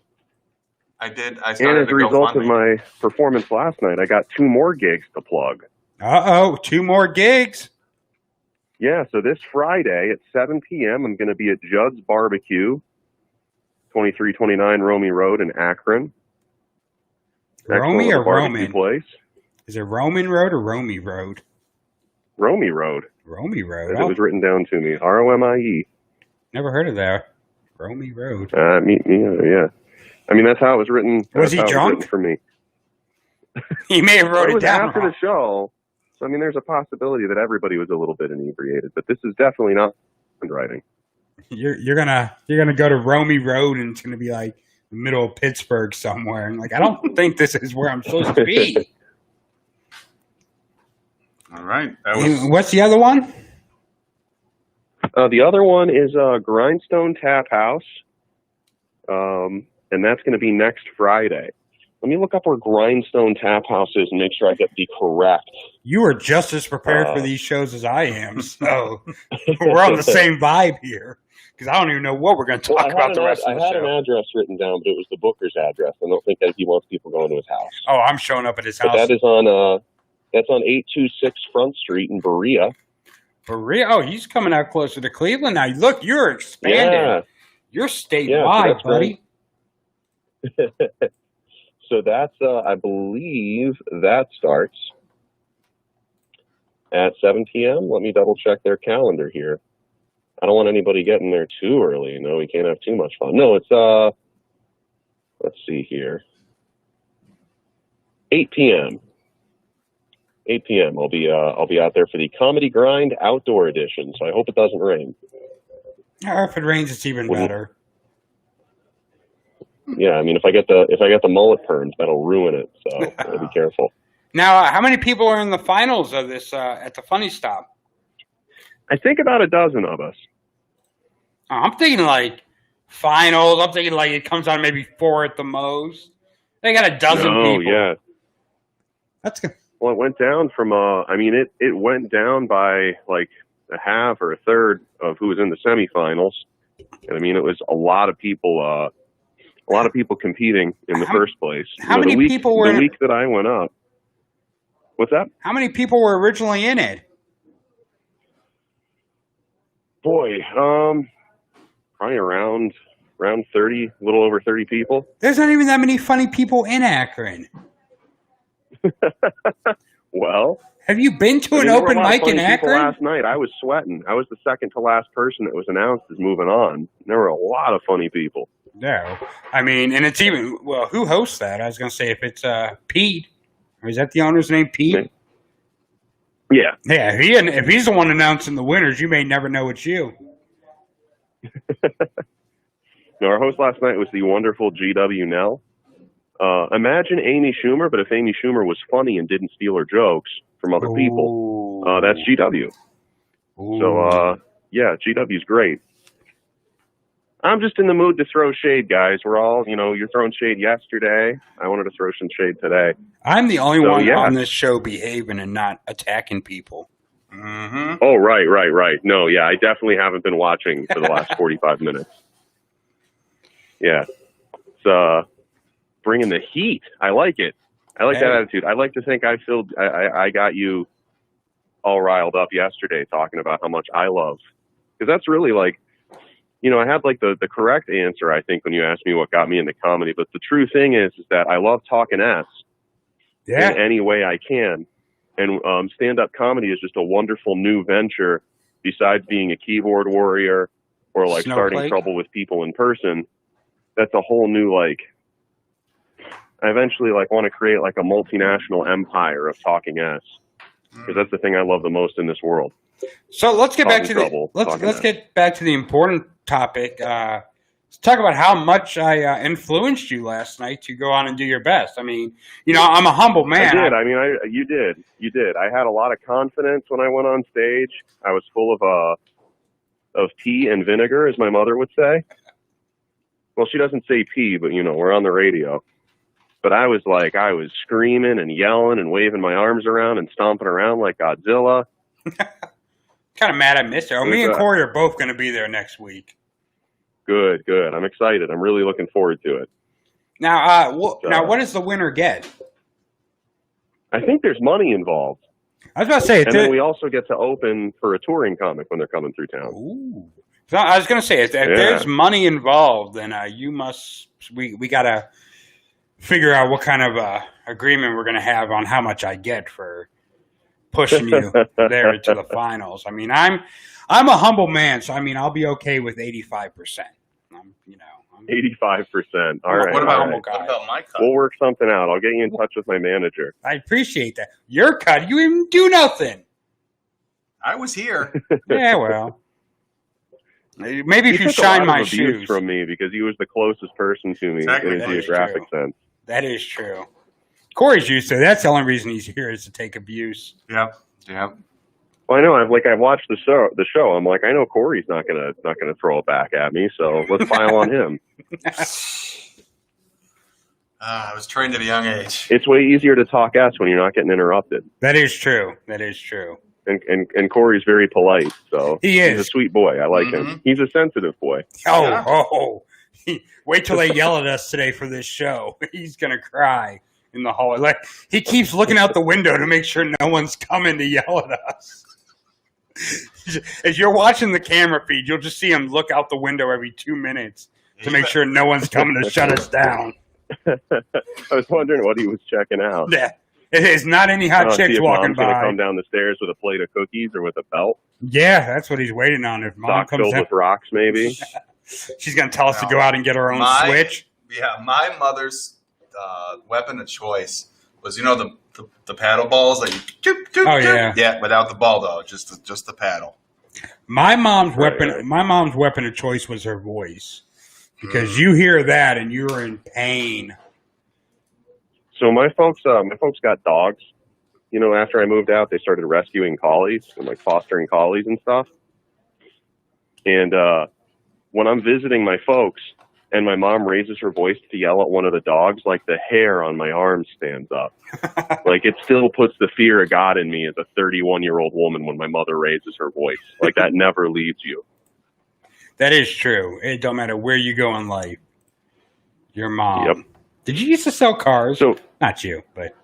I started and as a result of my performance last night, I got 2 more gigs to plug. 2 more gigs? Yeah, so this Friday at 7 p.m., I'm going to be at Judd's Barbecue, 2329 Romey Road in Akron. Romey or Roman? Place. Is it Roman Road or Romey Road? Romey Road. Romey Road. It was written down to me. Romie. Never heard of that. Romey Road. Yeah. I mean, that's how it was written. Was he drunk? For me. He may have wrote it down after wrong. the show. So, I mean, there's a possibility that everybody was a little bit inebriated, but this is definitely not handwriting. You're gonna go to Romey Road and it's gonna be like the middle of Pittsburgh somewhere, and I don't think this is where I'm supposed to be. All right. What's the other one? The other one is Grindstone Tap House, and that's going to be next Friday. Let me look up where Grindstone Tap House is and make sure I get the correct. You are just as prepared for these shows as I am, so we're on the same vibe here. Because I don't even know what we're going to talk about the rest of the show. I had an address written down, but it was the Booker's address. I don't think that he wants people going to his house. Oh, I'm showing up at his house. But that is on that's on 826 Front Street in Berea. Berea? Oh, he's coming out closer to Cleveland now. Look, you're expanding. Yeah. You're statewide, buddy. So that's, I believe that starts at 7 p.m. Let me double check their calendar here. I don't want anybody getting there too early. No, we can't have too much fun. No, it's, let's see here. 8 p.m. 8 p.m. I'll be out there for the Comedy Grind Outdoor Edition. So I hope it doesn't rain. If it rains, it's even better. Yeah, I mean, if I get the mullet perms, that'll ruin it. So I'll be careful. Now, how many people are in the finals of this at the Funny Stop? I think about a dozen of us. I'm thinking like finals. I'm thinking like it comes on maybe 4 at the most. They got a dozen people. Oh yeah, that's good. Well, it went down from it went down by like a half or a third of who was in the semifinals. And I mean, it was a lot of people. A lot of people competing in the first place. How many people were the week that I went up? What's that? How many people were originally in it? Boy, probably around 30, a little over 30 people. There's not even that many funny people in Akron. Well, Well, have you been to an there were open a lot of mic in funny people Akron? last night? I was sweating. I was the second to last person that was announced as moving on. There were a lot of funny people. No. I mean, and it's even, well, who hosts that? I was going to say if it's Pete, or is that the owner's name, Pete? Yeah. Yeah, if he's the one announcing the winners, you may never know it's you. No, our host last night was the wonderful G.W. Nell. Imagine Amy Schumer, but if Amy Schumer was funny and didn't steal her jokes from other people, that's GW. So, yeah, GW's great. I'm just in the mood to throw shade, guys. We're all, you're throwing shade yesterday. I wanted to throw some shade today. I'm the only one on this show behaving and not attacking people. Mm-hmm. Oh, right. No, yeah, I definitely haven't been watching for the last 45 minutes. Yeah. It's bringing the heat. I like it. I like that attitude. I like to think I got you all riled up yesterday talking about how much I love. Because that's really like, I had like the correct answer, I think, when you asked me what got me into comedy. But the true thing is that I love talking S in any way I can. And stand-up comedy is just a wonderful new venture besides being a keyboard warrior or like starting trouble with people in person. That's a whole new, like, I eventually like want to create like a multinational empire of talking S, because that's the thing I love the most in this world. So let's get back to let's get back to the important topic. Let's talk about how much I influenced you last night to go on and do your best. I mean, I'm a humble man. I did. You did. I had a lot of confidence when I went on stage. I was full of tea and vinegar, as my mother would say. Well, she doesn't say pee, but we're on the radio. But I was screaming and yelling and waving my arms around and stomping around like Godzilla. Kind of mad I missed it. Me and Corey are both going to be there next week. Good. I'm excited. I'm really looking forward to it. Now, what does the winner get? I think there's money involved. I was about to say, and then we also get to open for a touring comic when they're coming through town. Ooh. So I was going to say, if there's money involved, then we got to figure out what kind of agreement we're going to have on how much I get for pushing you there to the finals. I mean, I'm a humble man, so I mean, I'll be okay with 85%. 85%. All right. What about my cut? We'll work something out. I'll get you in touch with my manager. I appreciate that. Your cut, you didn't do nothing. I was here. Yeah, well. Maybe if you shine my shoes from me, because he was the closest person to me in a geographic sense. That is true. Corey's used to it. That's the only reason he's here, is to take abuse. Yep. Well, I know. I've watched the show. I'm like, I know Corey's not gonna throw it back at me, so let's pile on him. I was trained at a young age. It's way easier to talk S when you're not getting interrupted. That is true. And Corey's very polite, so he is. He's a sweet boy. I like him. He's a sensitive boy. Wait till they yell at us today for this show. He's gonna cry in the hallway. Like, he keeps looking out the window to make sure no one's coming to yell at us. As you're watching the camera feed, you'll just see him look out the window every 2 minutes to make sure no one's coming to shut us down. I was wondering what he was checking out. Yeah. It is not any hot chicks walking by. Gonna come down the stairs with a plate of cookies or with a belt. Yeah, that's what he's waiting on. If Mom comes filled with rocks, maybe. She's gonna tell us to go out and get our own Switch. Yeah, my mother's weapon of choice was the paddle balls that you. Yeah, without the ball though, just the paddle. My mom's weapon of choice was her voice, because you hear that and you're in pain. So my folks got dogs. After I moved out, they started rescuing collies and fostering collies and stuff. And when I'm visiting my folks and my mom raises her voice to yell at one of the dogs, the hair on my arm stands up. It still puts the fear of God in me as a 31-year-old woman when my mother raises her voice. That never leaves you. That is true. It don't matter where you go in life. Your mom. Yep. Did you used to sell cars? Not you, but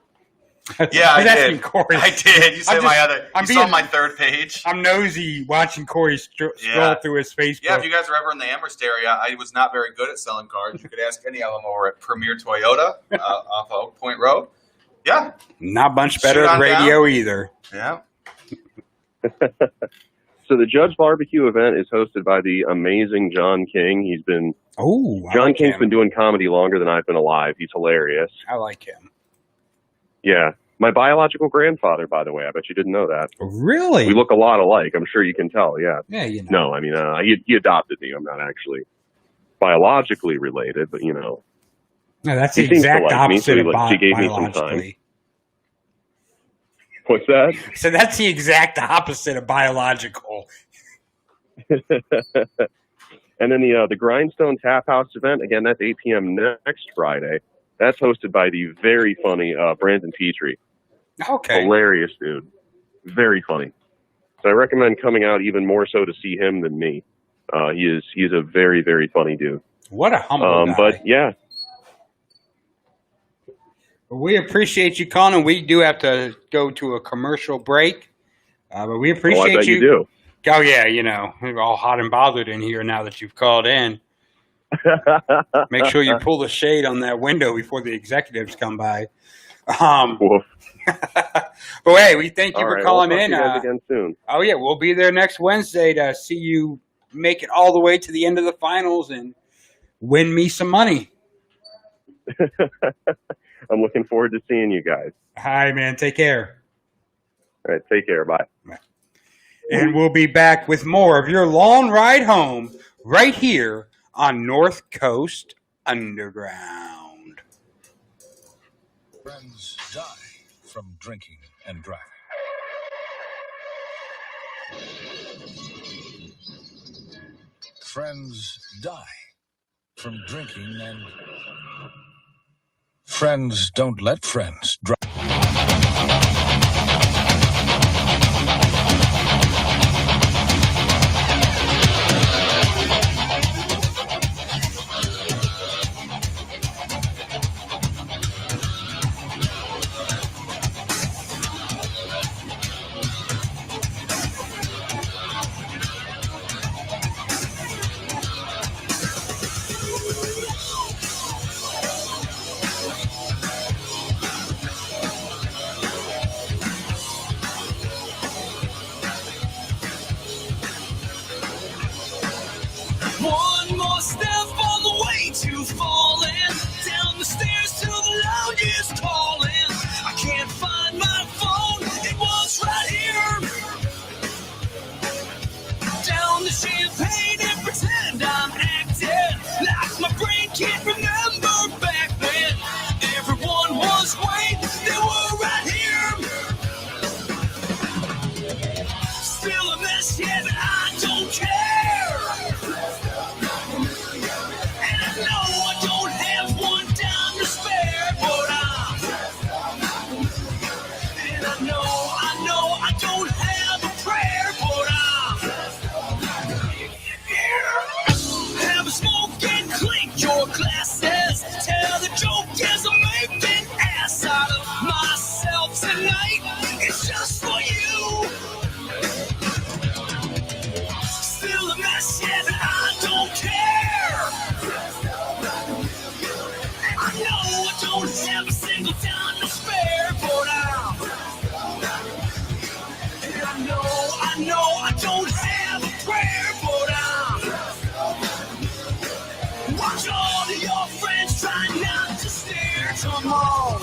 yeah, I did. Corey. I did. You said saw my third page. I'm nosy watching Corey scroll through his Facebook. Yeah, if you guys are ever in the Amherst area, I was not very good at selling cars. You could ask any of them over at Premier Toyota off of Oak Point Road. Yeah. Not much better Shoot at on radio down. either. Yeah. So the Judge Barbecue event is hosted by the amazing John King. John King's been doing comedy longer than I've been alive. He's hilarious. I like him. Yeah. My biological grandfather, by the way. I bet you didn't know that. Really? We look a lot alike. I'm sure you can tell. Yeah. Yeah, you know. No, I mean, he adopted me. I'm not actually biologically related, but, you know. No, that's the he seems to exact like me, opposite of he gave me some time. biologically. What's that? So that's the exact opposite of biological. And then the Grindstone Tap House event, again, that's 8 p.m. next Friday. That's hosted by the very funny Brandon Petrie. Okay. Hilarious dude. Very funny. So I recommend coming out even more so to see him than me. He's a very, very funny dude. What a humble guy. But yeah. We appreciate you calling, and we do have to go to a commercial break. But we appreciate I bet you do. Oh, yeah, you know, we're all hot and bothered in here now that you've called in. Make sure you pull the shade on that window before the executives come by. But hey, we thank you for calling in. We'll talk to you guys again soon. Oh, yeah, we'll be there next Wednesday to see you make it all the way to the end of the finals and win me some money. I'm looking forward to seeing you guys. Hi, man. Take care. All right. Take care. Bye. And we'll be back with more of your long ride home right here on North Coast Underground. Friends die from drinking and driving. Friends die from drinking and... Friends don't let friends drive. One more step on the way to falling down the stairs till the loud is calling. I can't find my phone, it was right here. Down the champagne and pretend I'm acting like my brain can't remember back then. Everyone was waiting, they were right here. Still a mess, yeah, but I don't care. Glasses, tell the joke as I'm making ass out of myself tonight. It's just for you. Still a mess, yeah, but I don't care. I know I don't have a single dime to spare, but I know I don't have a prayer, but watch all of your friends try not to stare. Come on.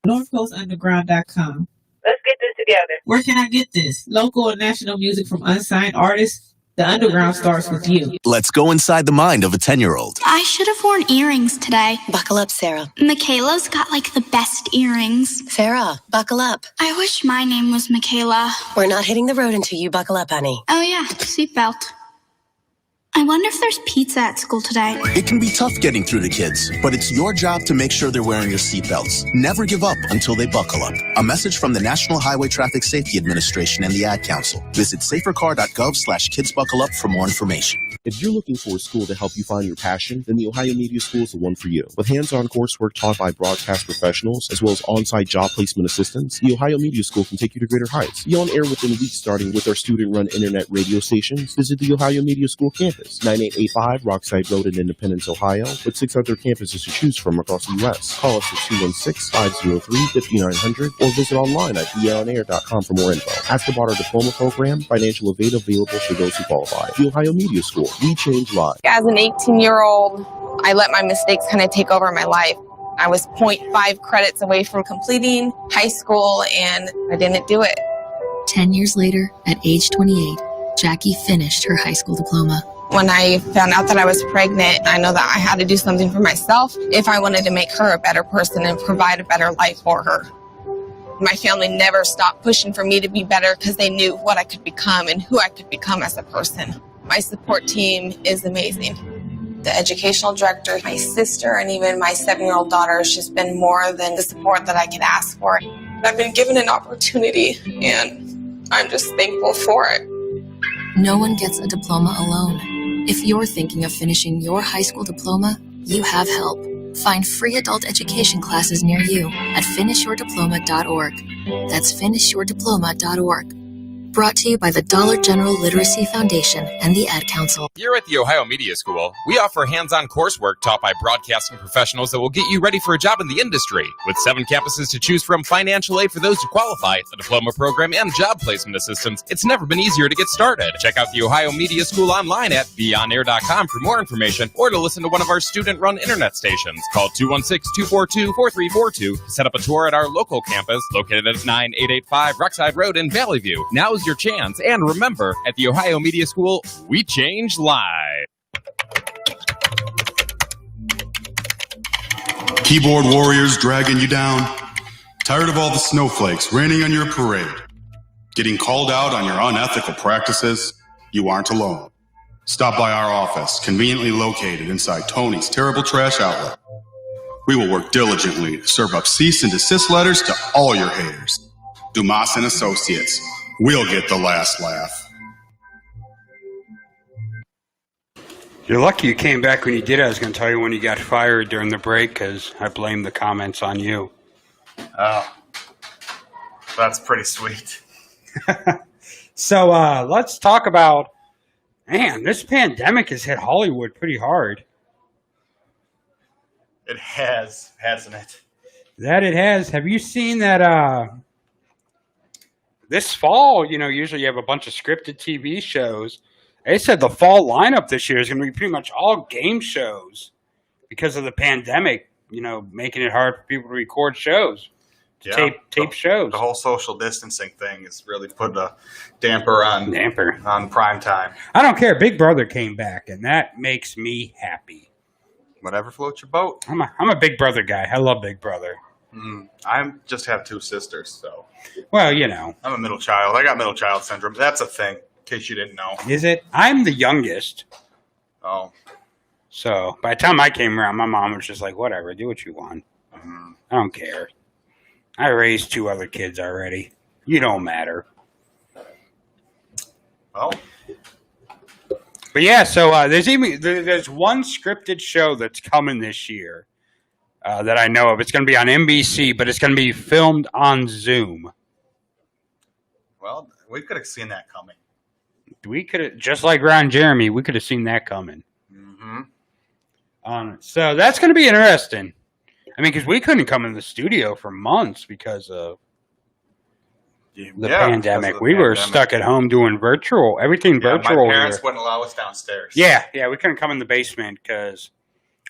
NorthCoastUnderground.com. Let's get this together. Where can I get this? Local and national music from unsigned artists? The Underground starts with you. Let's go inside the mind of a 10-year-old. I should have worn earrings today. Buckle up, Sarah. Michaela's got like the best earrings. Sarah, buckle up. I wish my name was Michaela. We're not hitting the road until you buckle up, honey. Oh yeah, seatbelt. I wonder if there's pizza at school today. It can be tough getting through to kids, but it's your job to make sure they're wearing your seatbelts. Never give up until they buckle up. A message from the National Highway Traffic Safety Administration and the Ad Council. Visit safercar.gov/kidsbuckleup for more information. If you're looking for a school to help you find your passion, then the Ohio Media School is the one for you. With hands-on coursework taught by broadcast professionals, as well as on-site job placement assistance, the Ohio Media School can take you to greater heights. Be on air within weeks starting with our student-run internet radio stations. Visit the Ohio Media School campus, 9885 Rockside Road in Independence, Ohio, with 6 other campuses to choose from across the U.S. Call us at 216-503-5900 or visit online at beonair.com for more info. Ask about our diploma program, financial aid available for those who qualify. The Ohio Media School. We change lives. As an 18-year-old, I let my mistakes kind of take over my life. I was 0.5 credits away from completing high school, and I didn't do it. 10 years later, at age 28, Jackie finished her high school diploma. When I found out that I was pregnant, I know that I had to do something for myself if I wanted to make her a better person and provide a better life for her. My family never stopped pushing for me to be better because they knew what I could become and who I could become as a person. My support team is amazing. The educational director, my sister, and even my 7-year-old daughter has just been more than the support that I could ask for. I've been given an opportunity, and I'm just thankful for it. No one gets a diploma alone. If you're thinking of finishing your high school diploma, you have help. Find free adult education classes near you at finishyourdiploma.org. That's finishyourdiploma.org. Brought to you by the Dollar General Literacy Foundation and the Ad Council. Here at the Ohio Media School, we offer hands-on coursework taught by broadcasting professionals that will get you ready for a job in the industry. With 7 campuses to choose from, financial aid for those who qualify, a diploma program, and job placement assistance, it's never been easier to get started. Check out the Ohio Media School online at beonair.com for more information or to listen to one of our student-run internet stations. Call 216-242-4342 to set up a tour at our local campus located at 9885 Rockside Road in Valley View. Now is your chance, and remember, at the Ohio Media School, we change lives. Keyboard warriors dragging you down? Tired of all the snowflakes raining on your parade? Getting called out on your unethical practices? You aren't alone. Stop by our office, conveniently located inside Tony's Terrible Trash Outlet. We will work diligently to serve up cease and desist letters to all your haters. Dumas and Associates. We'll get the last laugh. You're lucky you came back when you did. I was going to tell you when you got fired during the break because I blame the comments on you. Oh, that's pretty sweet. So let's talk about, man, this pandemic has hit Hollywood pretty hard. It has, hasn't it? That it has. Have you seen that this fall, you know, usually you have a bunch of scripted TV shows. They said the fall lineup this year is going to be pretty much all game shows because of the pandemic, you know, making it hard for people to record shows, tape shows. The whole social distancing thing has really put a damper on prime time. I don't care. Big Brother came back, and that makes me happy. Whatever floats your boat. I'm a Big Brother guy. I love Big Brother. I just have 2 sisters, so. Well, you know. I'm a middle child. I got middle child syndrome. That's a thing, in case you didn't know. Is it? I'm the youngest. Oh. So, by the time I came around, my mom was just like, whatever, do what you want. I don't care. I raised 2 other kids already. You don't matter. Well. But yeah, so there's one scripted show that's coming this year. That I know of. It's going to be on NBC, but it's going to be filmed on Zoom. Well, we could have seen that coming. We could have, just like Ron Jeremy, we could have seen that coming. So that's going to be interesting. I mean, because we couldn't come in the studio for months because of the pandemic. We were stuck at home doing everything virtual. My parents wouldn't allow us downstairs. Yeah, we couldn't come in the basement because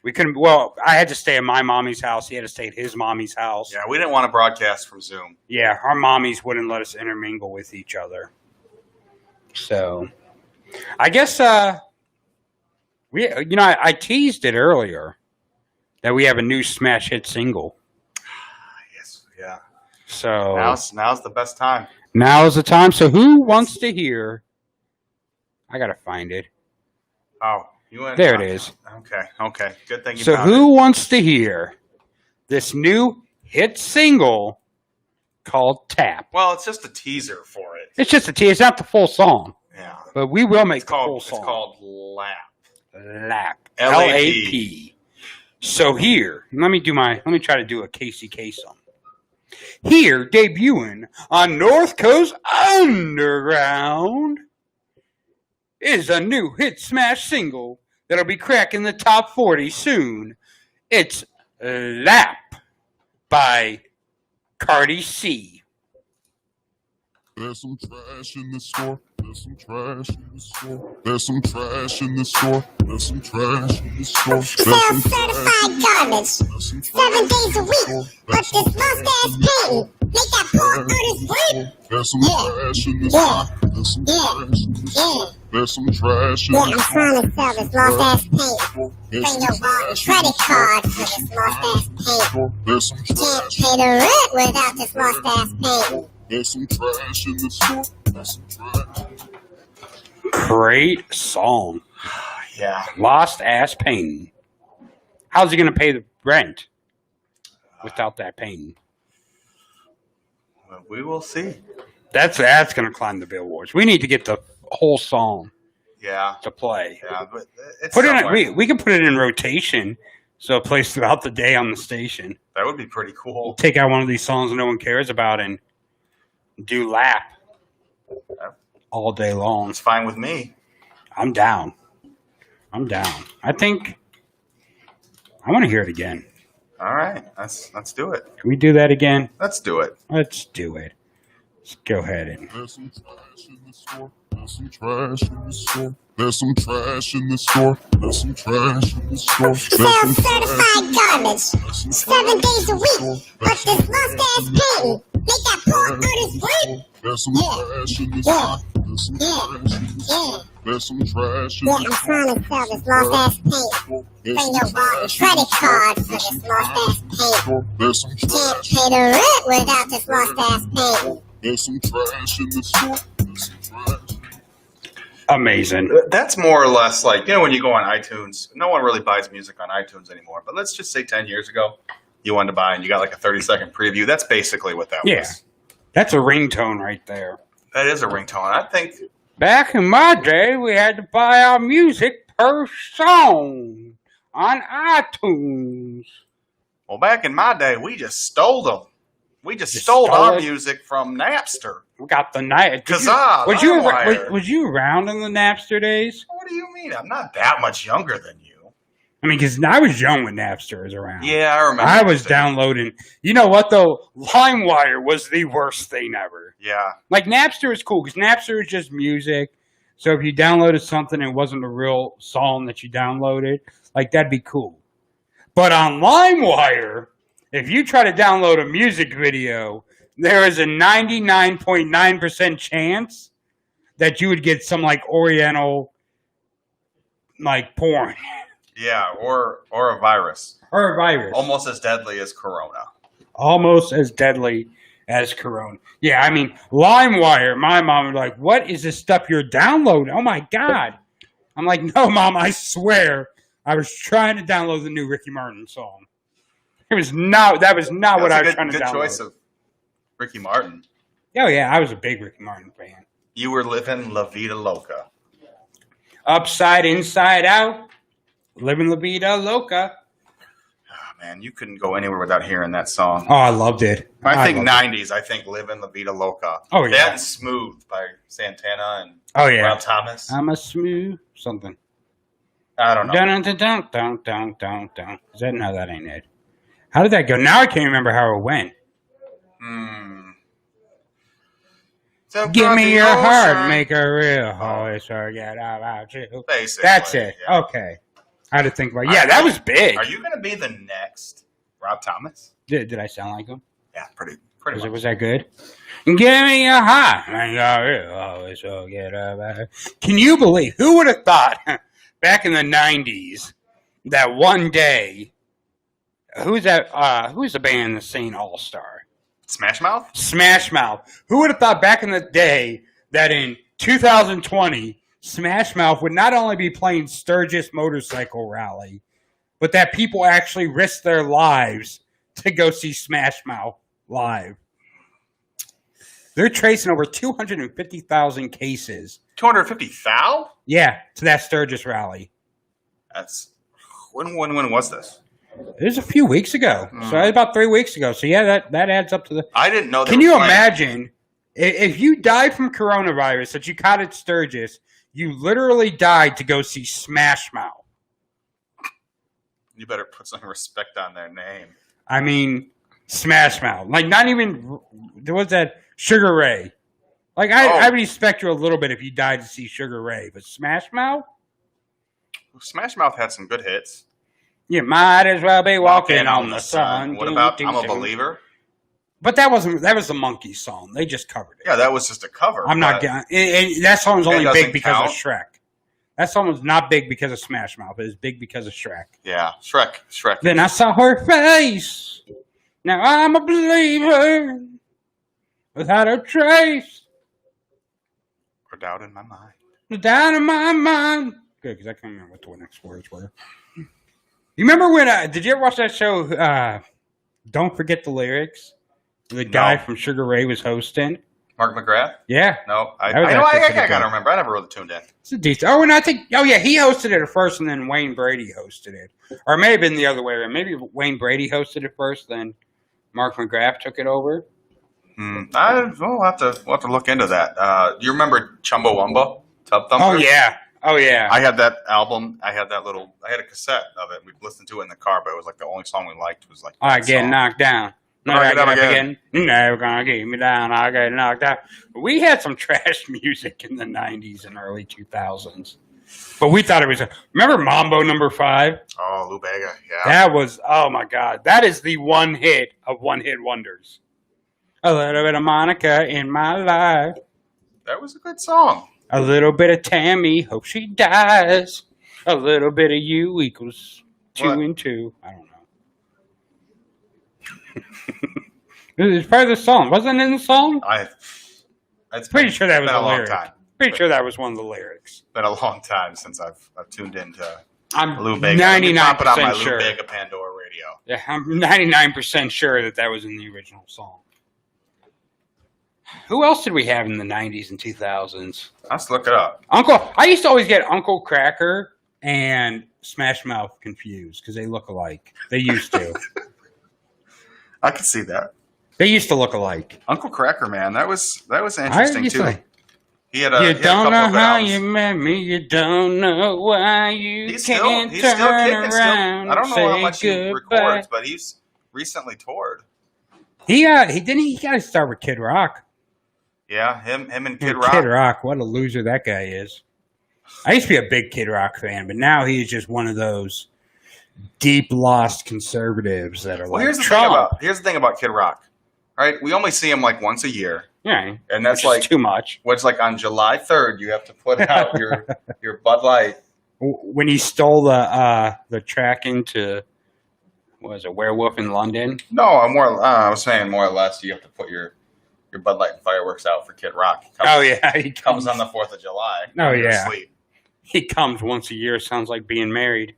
We couldn't. Well, I had to stay at my mommy's house. He had to stay at his mommy's house. Yeah, we didn't want to broadcast from Zoom. Yeah, our mommies wouldn't let us intermingle with each other. So, I guess I teased it earlier that we have a new smash hit single. Yes, yeah. So now's the best time. Now is the time. So who wants to hear? I gotta find it. Oh, you went. There it is. Okay. Good thing you So found it. who wants to hear this new hit single called Tap? Well, it's just a teaser for it. It's just a teaser. It's not the full song. Yeah. But we will make the full It's song. called Lap. Lap. LAP. LAP. So here, let me try to do a Casey K song. Here, debuting on North Coast Underground, is a new hit smash single that'll be cracking the top 40 soon. It's Lap by Cardi C. There's some trash in the store. There's some trash in the store. There's some trash in the store. There's some trash in the store. Sell certified garbage 7 days a week. But this mustache painting make that poor artist break. There's some trash in the store. There's some trash in the store. There's some trash in the store. I'm trying to sell this mustache paint. Bring your wallet credit card for this mustache paint. There's some You can't pay the rent without this mustache paint. There's some trash in the store. There's some trash. Great song. Yeah. Lost Ass Painting. How's he going to pay the rent without that painting? Well, we will see. That's going to climb the billboards. We need to get the whole song to play. Yeah, but it's Put it somewhere. in, we can put it in rotation so it plays throughout the day on the station. That would be pretty cool. Take out one of these songs no one cares about and do Lap all day long. It's fine with me. I'm down. I think I want to hear it again. All right, let's do it. Can we do that again? Let's do it. Let's do it. Let's go ahead and. There's some trash in the store. There's some trash in the store. There's some trash in the store. There's some trash in the store. Sell certified garbage 7 days a week. But this mustache painting make that poor artist break. There's some trash in the store. There's some trash in the store. There's some trash in the store. I'm trying to sell this mustache paint. Bring your wallet credit card for this mustache paint. There's some You can't pay the rent without this mustache paint. There's some trash in the store. There's some trash. Amazing. That's more or less like, when you go on iTunes, no one really buys music on iTunes anymore. But let's just say 10 years ago, you wanted to buy and you got like a 30-second preview. That's basically what that was. That's a ringtone right there. That is a ringtone. I think Back in my day, we had to buy our music per song on iTunes. Well, back in my day, we just stole them. We just stole our music from Napster. We got the night. Kazaa. Was you around in the Napster days? What do you mean? I'm not that much younger than you. I mean, because I was young when Napster was around. Yeah, I remember. I was downloading. You know what, though? LimeWire was the worst thing ever. Yeah. Like, Napster is cool, because Napster is just music. So if you downloaded something and it wasn't a real song that you downloaded, like, that'd be cool. But on LimeWire, if you try to download a music video, there is a 99.9% chance that you would get some, like, Oriental, like, porn. Yeah, or a virus. Or a virus. Almost as deadly as Corona. Almost as deadly as Corona. Yeah, I mean, LimeWire, my mom would be like, what is this stuff you're downloading? Oh, my God. I'm like, no, Mom, I swear. I was trying to download the new Ricky Martin song. That was not what I was trying to download. Good choice of Ricky Martin. Oh, yeah, I was a big Ricky Martin fan. You were living La Vida Loca. Upside, inside out. Living La Vida Loca. Oh, man, you couldn't go anywhere without hearing that song. Oh, I loved it. I think 90s, I think Living La Vida Loca. Oh, yeah. That and Smooth by Santana and Rob Thomas. I'm a smooth something. I don't know. Dun, dun, dun, dun, dun, dun, dun. Is that? No, that ain't it. How did that go? Now I can't remember how it went. Give me your heart, make a real always forget about you. Basically, that's it. Yeah. Okay. I had to think about it. Yeah, that was big. Are you going to be the next Rob Thomas? Did I sound like him? Yeah, pretty much. Was that good? Give me a high. Can you believe? Who would have thought back in the 90s that one day, who's the band that's saying All-Star? Smash Mouth? Smash Mouth. Who would have thought back in the day that in 2020, Smash Mouth would not only be playing Sturgis Motorcycle Rally, but that people actually risk their lives to go see Smash Mouth live. They're tracing over 250,000 cases. 250,000? Yeah, to that Sturgis rally. That's when was this? It was a few weeks ago. So about 3 weeks ago. So yeah, that adds up to the. I didn't know. Can you imagine if you died from coronavirus that you caught at Sturgis? You literally died to go see Smash Mouth. You better put some respect on their name. I mean, Smash Mouth. Like, not even, there was that Sugar Ray. Like, I would respect you a little bit if you died to see Sugar Ray, but Smash Mouth? Smash Mouth had some good hits. You might as well be walking on the sun. What about I'm a Believer? But that was the Monkees song. They just covered it. Yeah, that was just a cover. I'm not getting. That song's only big because count. of Shrek. That song was not big because of Smash Mouth. It was big because of Shrek. Yeah, Shrek. Then I saw her face. Now I'm a believer without a trace or doubt in my mind. Doubt in my mind. Good, because I can't remember what the next words were. You remember when? Did you ever watch that show? Don't Forget the Lyrics. The guy from Sugar Ray was hosting. Mark McGrath? Yeah. No, I gotta remember. I never really tuned in. It's a decent. Oh, and I think, he hosted it at first, and then Wayne Brady hosted it, or it may have been the other way around. Maybe Wayne Brady hosted it first, then Mark McGrath took it over. We'll have to look into that. Do you remember Chumbawamba? Tub Thumper? Oh yeah. I had that album. I had a cassette of it. We listened to it in the car, but it was like the only song we liked was like. I get knocked down. Never get up again. Never gonna keep me down. I get knocked out. We had some trash music in the 90s and early 2000s. But we thought it was remember Mambo No. 5? Oh, Lou Bega, yeah. That was, oh my God. That is the one hit of one-hit wonders. A little bit of Monica in my life. That was a good song. A little bit of Tammy, hope she dies. A little bit of you equals 2 and 2. I don't know. It's part of the song. Wasn't it in the song? Pretty sure that was the lyric. Pretty sure that was one of the lyrics. It's been a long time since I've tuned into I'm Lou Bega. 99% sure. Lou Bega Pandora radio. Yeah, I'm 99% sure that was in the original song. Who else did we have in the 90s and 2000s? Let's look it up. I used to always get Uncle Cracker and Smash Mouth confused because they look alike. They used to. I could see that. They used to look alike. Uncle Cracker, man, that was interesting too. He had you don't know how you met me. You don't know why you can't turn around. I don't know how much he records, but he's recently toured. He got to start with Kid Rock. Yeah, him and Kid Rock. Kid Rock, what a loser that guy is. I used to be a big Kid Rock fan, but now he's just one of those deep lost conservatives that are here's the thing about Kid Rock. Right? We only see him like once a year. Yeah. And that's like too much. Which like on July 3rd you have to put out your Bud Light. When he stole the track into Werewolf in London? No, I was saying more or less you have to put your Bud Light and fireworks out for Kid Rock. He comes on the 4th of July. Oh yeah. He comes once a year. Sounds like being married.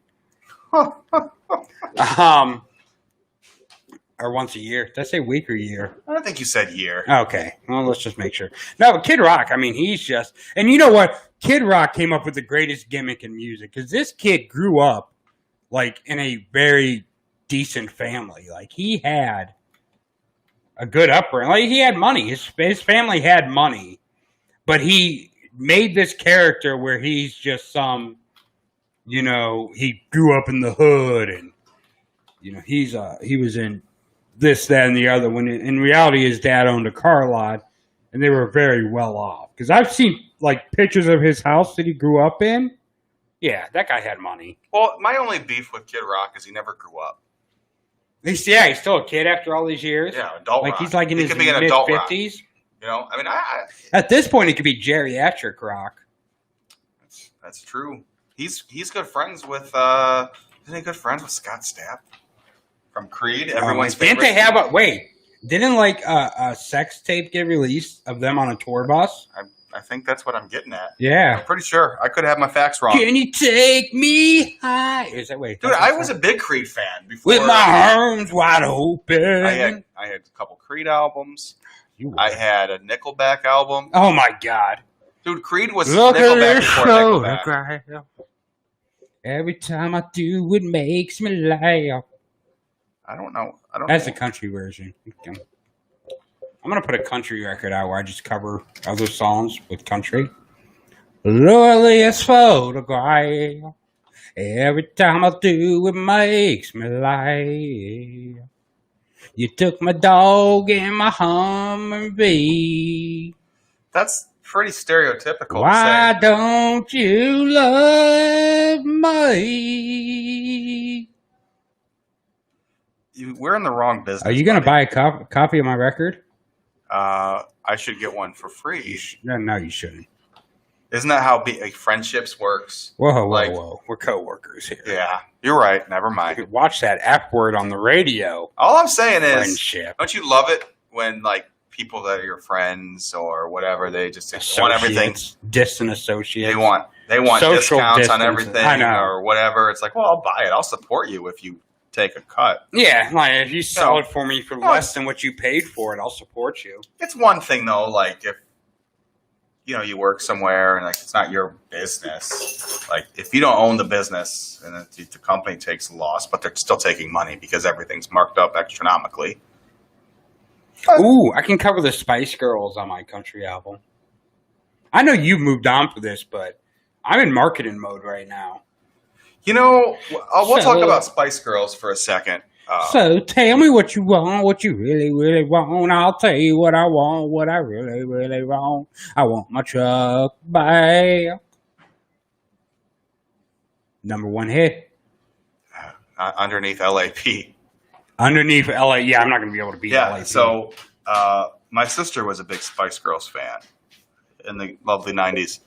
Or once a year. Did I say week or year? I don't think you said year. Okay. Well, let's just make sure. No, but Kid Rock, I mean, he's just... And you know what? Kid Rock came up with the greatest gimmick in music. Because this kid grew up, like, in a very decent family. Like, he had a good upbringing. Like, he had money. His family had money. But he made this character where he's just some... he grew up in the hood and, he was in this, that, and the other. When in reality, his dad owned a car lot and they were very well off. Because I've seen like pictures of his house that he grew up in. Yeah, that guy had money. Well, my only beef with Kid Rock is he never grew up. He's still a kid after all these years. Yeah, adult like Rock. he's like in He his could be an mid adult Rock. 50s. You know, I mean, I At this point, it could be geriatric Rock. that's true. He's good friends with isn't he good friends with Scott Stapp from Creed? Everyone's Didn't favorite. they have Didn't like a sex tape get released of them on a tour bus? I think that's what I'm getting at. Yeah. I'm pretty sure. I could have my facts wrong. Can you take me high? Is that Dude, I was a big Creed fan before. With my arms wide open. I had a couple Creed albums. I had a Nickelback album. Oh my God. Dude, Creed was Look Nickelback at before this Nickelback. photograph. Every time I do, it makes me laugh. I don't know. That's the country version. Okay. I'm going to put a country record out where I just cover other songs with country. Loveliest photograph. Every time I do, it makes me laugh. You took my dog and my Humvee. That's pretty stereotypical. Why don't you love me? We're in the wrong business. Are you going to buy a copy of my record? I should get one for free. No, you shouldn't. Isn't that how friendships works? Whoa. We're co-workers here. Yeah, you're right. Never mind. Watch that F word on the radio. All I'm saying is, friendship. Don't you love it when people that are your friends or whatever, they just want everything. Distant associates. They want Social discounts on distance. everything I know. or whatever. It's like, well, I'll buy it. I'll support you if you take a cut. Yeah, if you sell it for me for less than what you paid for it, I'll support you. It's one thing though, if you work somewhere and it's not your business. If you don't own the business and the company takes a loss, but they're still taking money because everything's marked up astronomically. Ooh, I can cover the Spice Girls on my country album. I know you've moved on for this, but I'm in marketing mode right now. We'll talk about Spice Girls for a second. So tell me what you want, what you really, really want. I'll tell you what I want, what I really, really want. I want my truck back. Number one hit. Underneath LAP. Underneath LA. Yeah, I'm not going to be able to beat LAP. So my sister was a big Spice Girls fan in the lovely 90s.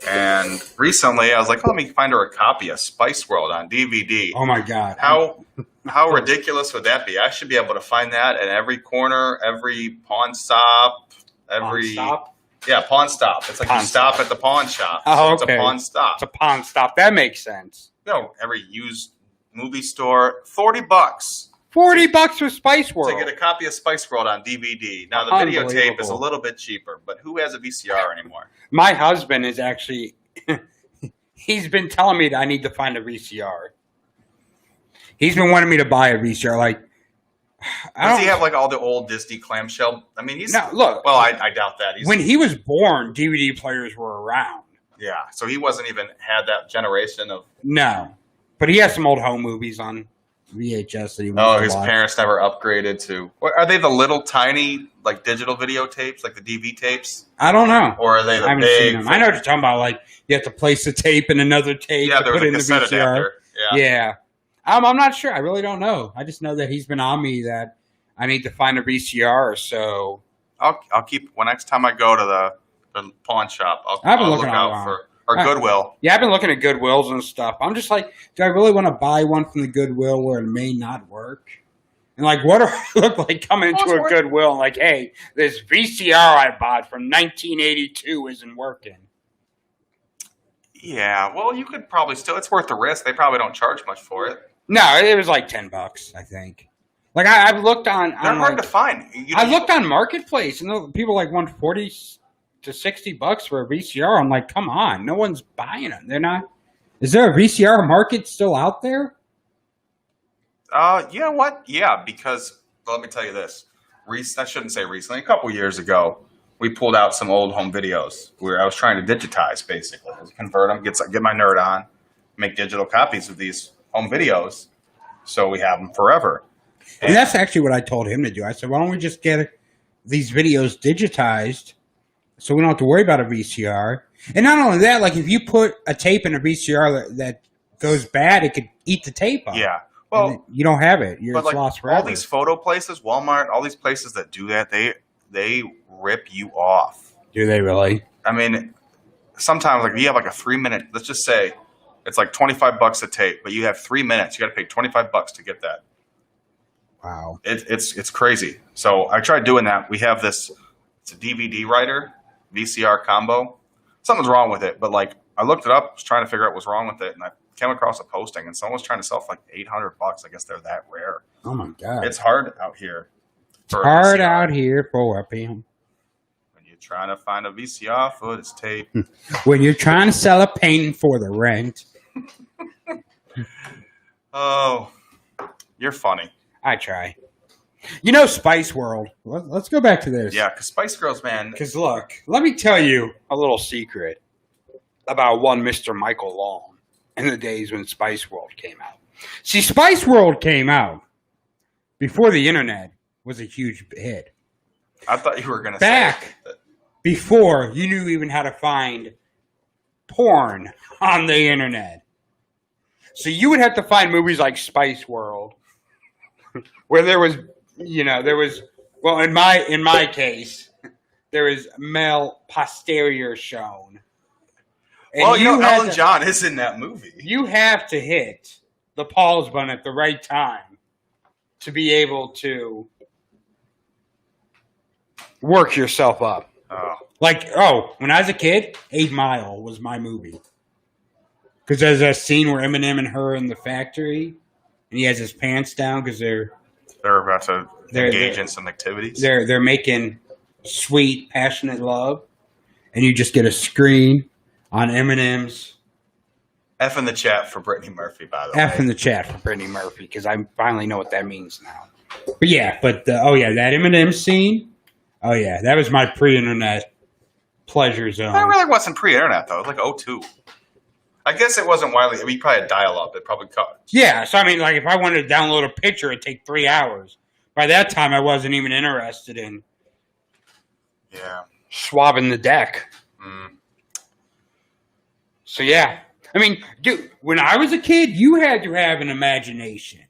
And recently I was like, let me find her a copy of Spice World on DVD. Oh my God. How ridiculous would that be? I should be able to find that at every corner, every pawn stop, Pawn stop? Yeah, pawn stop. It's like Pawn you stop at the pawn shop. Oh, It's a pawn stop. It's a pawn stop. That makes sense. Every used movie store, $40. $40 for Spice World. To get a copy of Spice World on DVD. Now, the videotape is a little bit cheaper, but who has a VCR anymore? My husband is actually, he's been telling me that I need to find a VCR. He's been wanting me to buy a VCR. Does he have all the old Disney clamshell? I mean, No, look. Well, I doubt that. When he was born, DVD players were around. Yeah, so he wasn't even had that generation of. No, but he has some old home movies on VHS that he wants to his watch. parents never upgraded to. Are they the little tiny digital videotapes, like the DV tapes? I don't know. Or are they the I haven't big? seen them. I know what you're talking about. You have to place the tape in another tape. Yeah, to there was put a in the cassette VCR. adapter. Yeah. I'm not sure. I really don't know. I just know that he's been on me that I need to find a VCR. So I'll keep. Next time I go to the pawn shop, I've been I'll looking look out around. for Goodwill. Yeah, I've been looking at Goodwills and stuff. I'm just like, do I really want to buy one from the Goodwill where it may not work? And what do I look like coming into a Goodwill and hey, this VCR I bought from 1982 isn't working? Yeah, well, you could probably still. It's worth the risk. They probably don't charge much for it. No, it was $10, I think. I've looked on. They're hard to find. I looked on Marketplace and people want $40 to $60 for a VCR. I'm like, come on, no one's buying them. They're not. Is there a VCR market still out there? You know what? Yeah, because let me tell you this. I shouldn't say recently. A couple years ago, we pulled out some old home videos where I was trying to digitize, basically. Convert them, get my nerd on, make digital copies of these home videos, so we have them forever. And that's actually what I told him to do. I said, why don't we just get these videos digitized So we don't have to worry about a VCR. And not only that, like if you put a tape in a VCR that goes bad, it could eat the tape up. Yeah. Well, And you don't have it. It's lost forever. all these photo places, Walmart, all these places that do that, they rip you off. Do they really? I mean, sometimes like you have like a 3-minute. Let's just say it's like $25 a tape, but you have 3 minutes. You got to pay $25 to get that. Wow. It's crazy. So I tried doing that. We have this. It's a DVD writer, VCR combo. Something's wrong with it, but like I looked it up, was trying to figure out what's wrong with it, and I came across a posting, and someone was trying to sell for like $800. I guess they're that rare. Oh my god! It's hard out here. It's hard out here for a PM. When you're trying to find a VCR for this tape. When you're trying to sell a painting for the rent. Oh, you're funny. I try. You know Spice World. Let's go back to this. Yeah, because Spice Girls, man. Because look, let me tell you a little secret about one Mr. Michael Long in the days when Spice World came out. See, Spice World came out before the internet was a huge hit. I thought you were going to say before you knew even how to find porn on the internet. So you would have to find movies like Spice World where there was, well, in my case, there was male posterior shown. And well, Ellen John is in that movie. You have to hit the pause button at the right time to be able to work yourself up. Oh. When I was a kid, 8 Mile was my movie. Because there's a scene where Eminem and her in the factory, and he has his pants down because they're about to engage in some activities. They're making sweet, passionate love, and you just get a screen on Eminem's. F in the chat for Brittany Murphy, by the way. F in the chat for Brittany Murphy, because I finally know what that means now. But yeah, that Eminem scene, that was my pre-internet pleasure zone. That really wasn't pre-internet, though. It was like 02. I guess it wasn't widely. I mean, you probably had dial-up. It probably cut. Yeah, so I mean, like if I wanted to download a picture, it'd take 3 hours. By that time, I wasn't even interested in swabbing the deck. Mm. So yeah, I mean, dude, when I was a kid, you had to have an imagination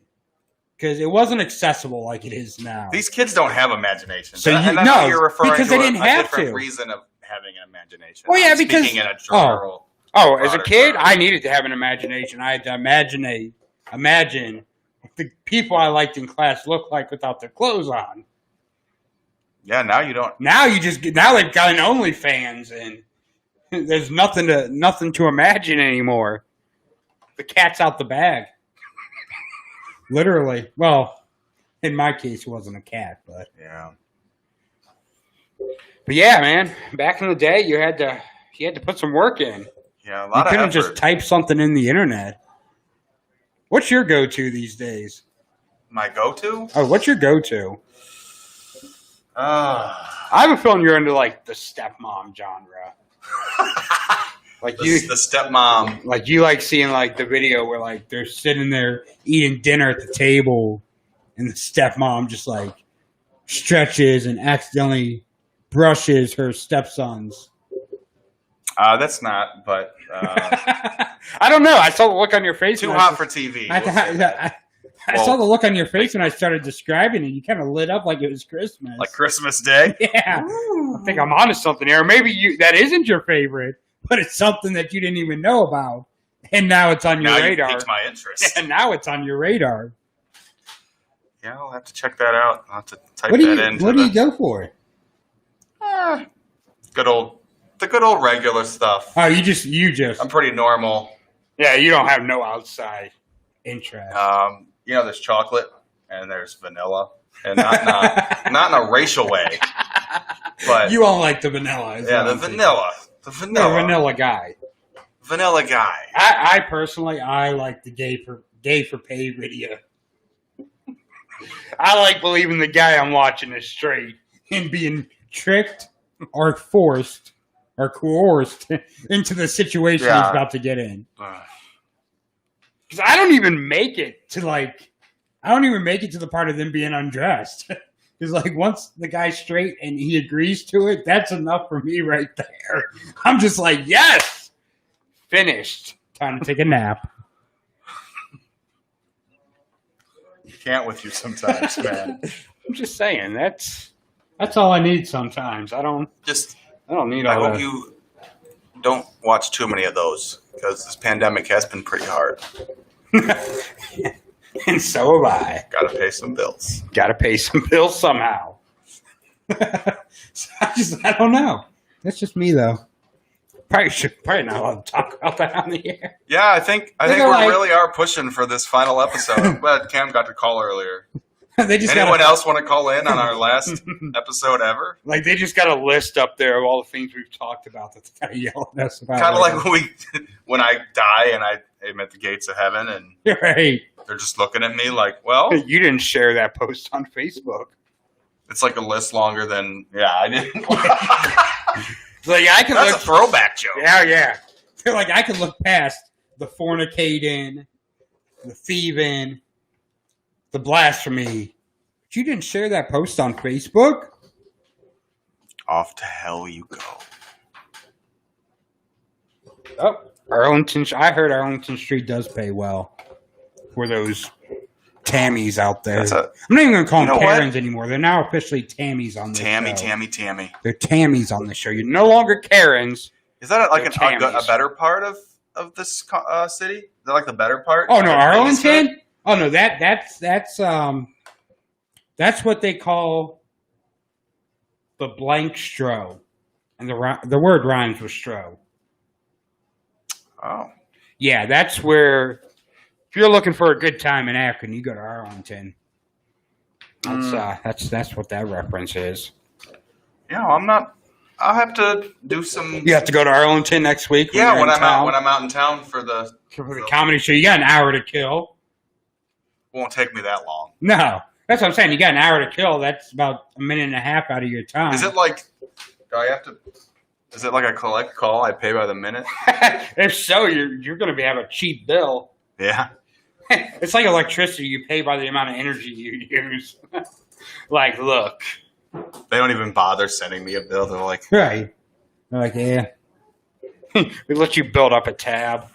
because it wasn't accessible like it is now. These kids don't have imagination. So you're referring because to they didn't have different to. reason of having an imagination. Well, yeah, because speaking in a general. As a kid, I needed to have an imagination. I had to imagine what the people I liked in class looked like without their clothes on. Yeah, now you don't. Now they've got an OnlyFans and there's nothing to imagine anymore. The cat's out the bag. Literally. Well, in my case, it wasn't a cat, but yeah. But yeah, man, back in the day, you had to put some work in. Yeah, a lot you of couldn't effort. just type something in the internet. What's your go-to these days? My go-to? Oh, what's your go-to? I have a feeling you're into like the stepmom genre. Like the stepmom. Like you like seeing like the video where like they're sitting there eating dinner at the table, and the stepmom just like stretches and accidentally brushes her stepsons. That's not, but I don't know. I saw the look on your face. Too hot for TV. I saw the look on your face when I started describing it. You kind of lit up like it was Christmas. Like Christmas Day? Yeah. I think I'm onto something here. Maybe that isn't your favorite, but it's something that you didn't even know about. And now it's on your radar. You piqued my interest. And now it's on your radar. Yeah, I'll have to check that out. I'll have to type that in. What do you go for? The good old regular stuff. Oh, you just. I'm pretty normal. Yeah, you don't have no outside interest. There's chocolate and there's vanilla, and not in a racial way. But you all like the vanilla. The vanilla. You're a vanilla guy. Vanilla guy. I personally like the gay for pay video. I like believing the guy I'm watching is straight and being tricked or forced or coerced into the situation he's about to get in. Because I don't even make it to the part of them being undressed. Because, like, once the guy's straight and he agrees to it, that's enough for me right there. I'm just like, yes! Finished. Time to take a nap. You can't with you sometimes, man. I'm just saying, that's all I need sometimes. I don't need all I hope that. you don't watch too many of those because this pandemic has been pretty hard. And so have I. Gotta pay some bills. Gotta pay some bills somehow. So I don't know. That's just me, though. Probably not allowed to talk about that on the air. Yeah, I think we really are pushing for this final episode. But Cam got to call earlier. Anyone else want to call in on our last episode ever? Like, they just got a list up there of all the things we've talked about that they kind of yell at us about. Kind of like when I die and I'm at the gates of heaven and right. They're just looking at me like, well. You didn't share that post on Facebook. It's like a list longer than, I didn't. Like, I can That's look, a throwback joke. Yeah. Like, I can look past the fornicating, the thieving, the blasphemy. But you didn't share that post on Facebook? Off to hell you go. Oh, Arlington. I heard Arlington Street does pay well for those Tammies out there. I'm not even going to call them Karens anymore. They're now officially Tammies on the show. Tammy. They're Tammies on the show. You're no longer Karens. Is that like a better part of this city? Is that like the better part? Oh no, Arlington. Oh no, that's what they call the blank stro, and the word rhymes with stro. Oh, yeah, that's where. If you're looking for a good time in Akron, you go to Arlington. That's what that reference is. Yeah, I'm not. I'll have to do some. You have to go to Arlington next week. When I'm out in town for the comedy show. You got an hour to kill. Won't take me that long. No, that's what I'm saying. You got an hour to kill. That's about a minute and a half out of your time. Is it like? Do I have to? Is it like a collect call? I pay by the minute. If so, you're going to have a cheap bill. Yeah. It's like electricity. You pay by the amount of energy you use. Like, look. They don't even bother sending me a bill. They're like, right. They're like, yeah. We let you build up a tab.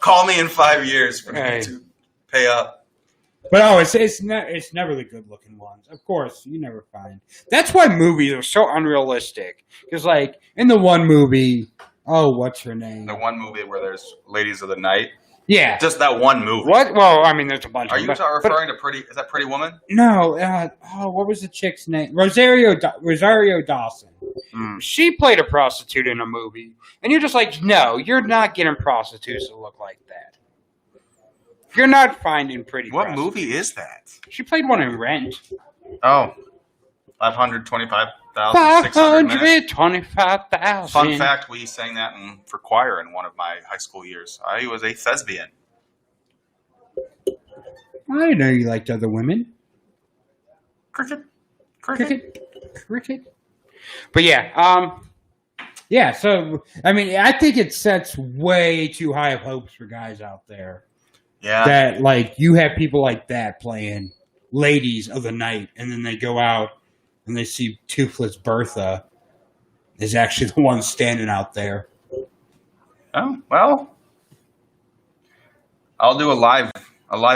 Call me in 5 years for me to pay up. But it's never the good looking ones. Of course, you never find. That's why movies are so unrealistic. Because, like, in the one movie, what's her name? The one movie where there's Ladies of the Night. Yeah. Just that one movie. What? Well, I mean, there's a bunch Are of you them. referring to Pretty... Is that Pretty Woman? No. What was the chick's name? Rosario Dawson. She played a prostitute in a movie. And you're just like, no, you're not getting prostitutes that look like that. You're not finding pretty What movie is that? She played one in Rent. Oh. 525,600 525,000. Fun fact, we sang that for choir in one of my high school years. I was a thespian. I didn't know you liked other women. Cricket. But yeah, so, I mean, I think it sets way too high of hopes for guys out there. Yeah. That, like, you have people like that playing Ladies of the Night, and then they go out and they see Toothless Bertha is actually the one standing out there. Oh, well, I'll do a live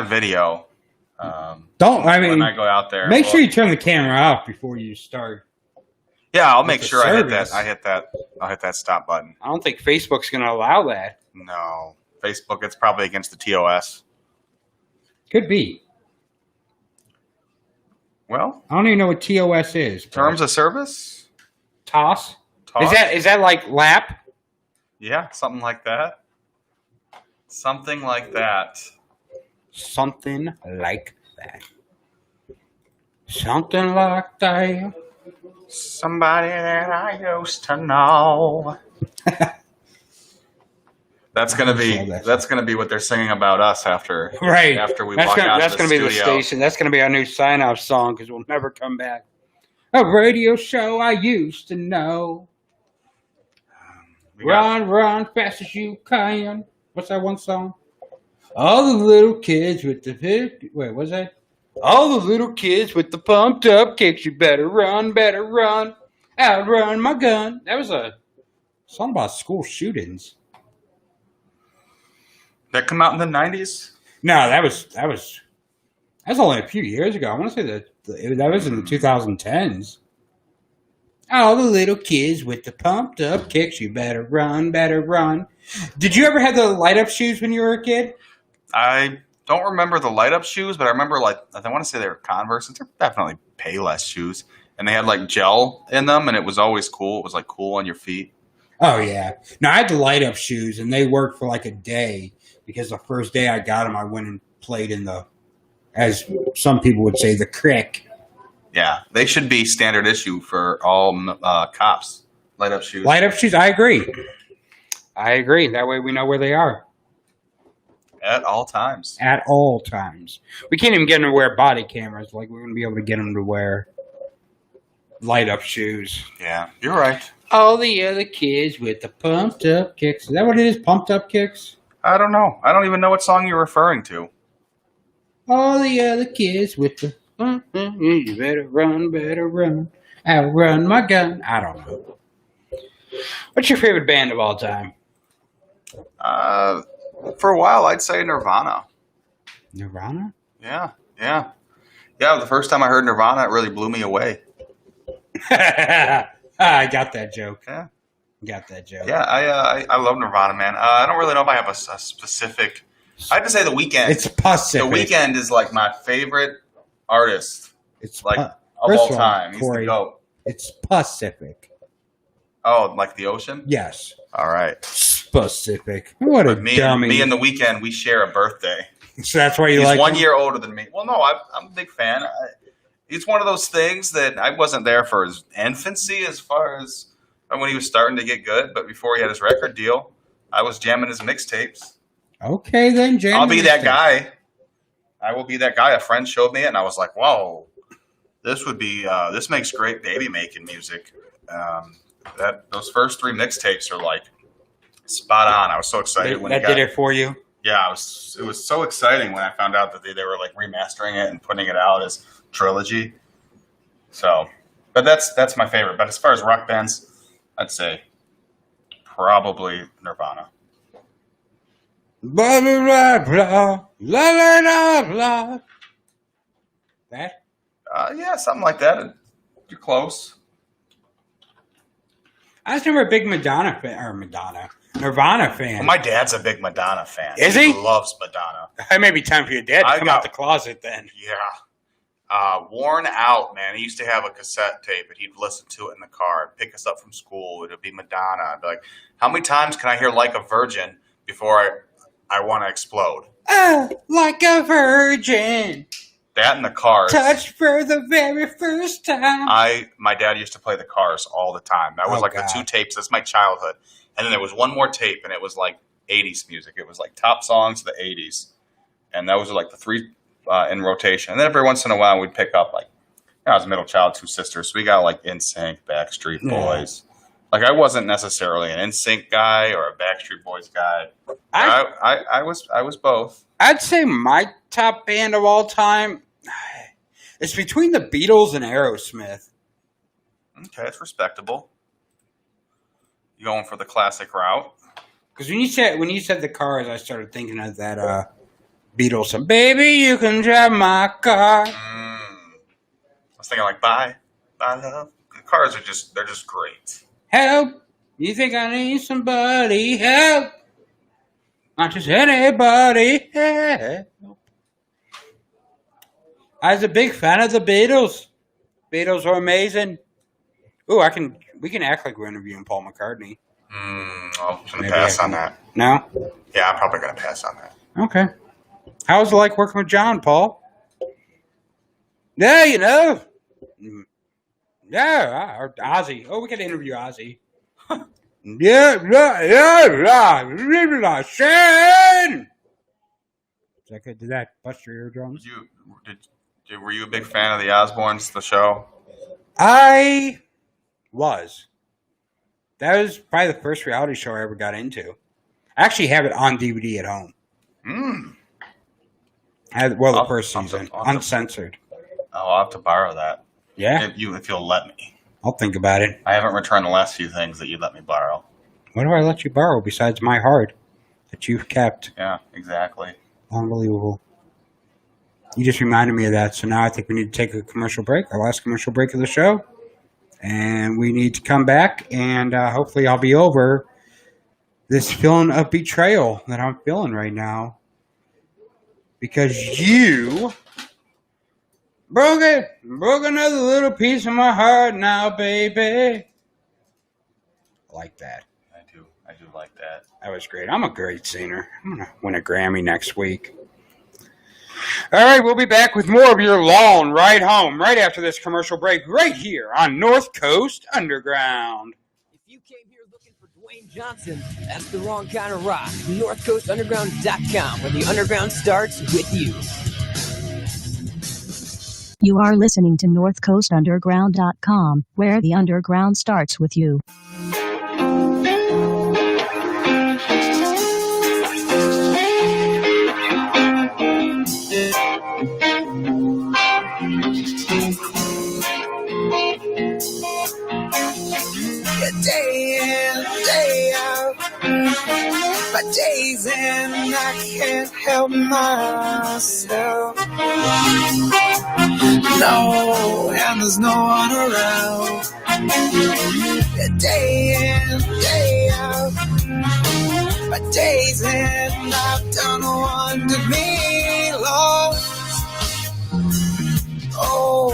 video. When I go out there. Make sure you turn the camera off before you start. Yeah, I'll make sure I hit that stop button. I don't think Facebook's going to allow that. No. Facebook, it's probably against the TOS. Could be. Well, I don't even know what TOS is. Terms of service? TOS? Is that like LAP? Yeah, something like that. Something like that. Something like that. Something like that. Somebody that I used to know. That's gonna be what they're singing about us after we walk out of the studio. That's gonna be the station. That's gonna be our new sign-off song because we'll never come back. A radio show I used to know. Run fast as you can. What's that one song? All the little kids with the wait, what's that? All the little kids with the pumped up kicks, you better run, outrun my gun. That was a song about school shootings. That come out in the 90s? No, that was only a few years ago. I want to say that was in the 2010s. All the little kids with the pumped up kicks, you better run, Did you ever have the light up shoes when you were a kid? I don't remember the light up shoes, but I remember I want to say they were Converse. They're definitely Payless shoes. And they had like gel in them, and it was always cool. It was like cool on your feet. Oh, yeah. No, I had the light up shoes, and they worked for like a day because the first day I got them, I went and played in the, as some people would say, the crick. Yeah, they should be standard issue for all cops. Light up shoes. Light up shoes, I agree. That way we know where they are. At all times. At all times. We can't even get them to wear body cameras. Like, we're going to be able to get them to wear light up shoes. Yeah, you're right. All the other kids with the pumped up kicks. Is that what it is? Pumped up kicks? I don't know. I don't even know what song you're referring to. All the other kids with the you better run, outrun my gun. I don't know. What's your favorite band of all time? For a while, I'd say Nirvana. Nirvana? Yeah. The first time I heard Nirvana, it really blew me away. I got that joke. Yeah. Got that joke. Yeah, I love Nirvana, man. I don't really know if I have a specific. I have to say The Weeknd. It's Pacific. The Weeknd is like my favorite artist. It's like of all time. He's the GOAT. It's Pacific. Oh, like the ocean? Yes. All right. Pacific. What a dummy. Me and The Weeknd, we share a birthday. So that's why He's like 1 him? year older than me. Well, no, I'm a big fan. It's one of those things that I wasn't there for his infancy as far as when he was starting to get good, but before he had his record deal, I was jamming his mixtapes. Okay, then, James. I'll be that guy. I will be that guy. A friend showed me it, and I was like, whoa, this would be, this makes great baby making music. Those first 3 mixtapes are like spot on. I was so excited when that did it for you? Yeah, it was so exciting when I found out that they were like remastering it and putting it out as trilogy. So, but that's my favorite. But as far as rock bands, I'd say probably Nirvana. Blah, blah, blah, blah, blah, blah. That? Yeah, something like that. You're close. I was never a big Nirvana fan. Well, my dad's a big Madonna fan. Is he? He loves Madonna. It may be time for your dad to come out the closet then. Yeah. Worn Out, man. He used to have a cassette tape, and he'd listen to it in the car and pick us up from school. It would be Madonna. I'd be like, how many times can I hear Like a Virgin before I want to explode? Like a virgin. That in the Cars. Touched for the very first time. My dad used to play the Cars all the time. That was the 2 tapes. That's my childhood. And then there was one more tape, and it was like 80s music. It was like top songs of the 80s. And those were like the 3 in rotation. And then every once in a while, we'd pick up I was a middle child, 2 sisters. So we got like NSYNC, Backstreet Boys. Like I wasn't necessarily an NSYNC guy or a Backstreet Boys guy. I was both. I'd say my top band of all time is between the Beatles and Aerosmith. Okay, it's respectable. You going for the classic route? Because when you said the Cars, I started thinking of that Beatles song. Baby, you can drive my car. I was thinking like, bye love. The Cars are they're just great. Help! You think I need somebody? Help! Not just anybody. Help! I was a big fan of the Beatles. Beatles were amazing. Ooh, we can act like we're interviewing Paul McCartney. I'm going to pass on that. No? Yeah, I'm probably going to pass on that. Okay. How was it like working with John, Paul? Yeah, you know. Yeah, or Ozzy. Oh, we got to interview Ozzy. Yeah. Shane! Did that bust your eardrums? Were you a big fan of the Osbournes, the show? I was. That was probably the first reality show I ever got into. I actually have it on DVD at home. The first season, uncensored. I'll have to borrow that. Yeah? If you'll let me. I'll think about it. I haven't returned the last few things that you let me borrow. What do I let you borrow besides my heart that you've kept? Yeah, exactly. Unbelievable. You just reminded me of that, so now I think we need to take a commercial break, our last commercial break of the show. And we need to come back, and hopefully I'll be over this feeling of betrayal that I'm feeling right now. Because you broke another little piece of my heart now, baby. I like that. I do like that. That was great. I'm a great singer. I'm going to win a Grammy next week. All right, we'll be back with more of your long ride home right after this commercial break right here on North Coast Underground. If you came here looking for Dwayne Johnson, that's the wrong kind of rock. NorthCoastUnderground.com, where the underground starts with you. You are listening to NorthCoastUnderground.com, where the underground starts with you. Day in, day out, my days in, I can't help myself. No, and there's no one around. Day in, day out, my days in, I've done wondered me lost. Oh,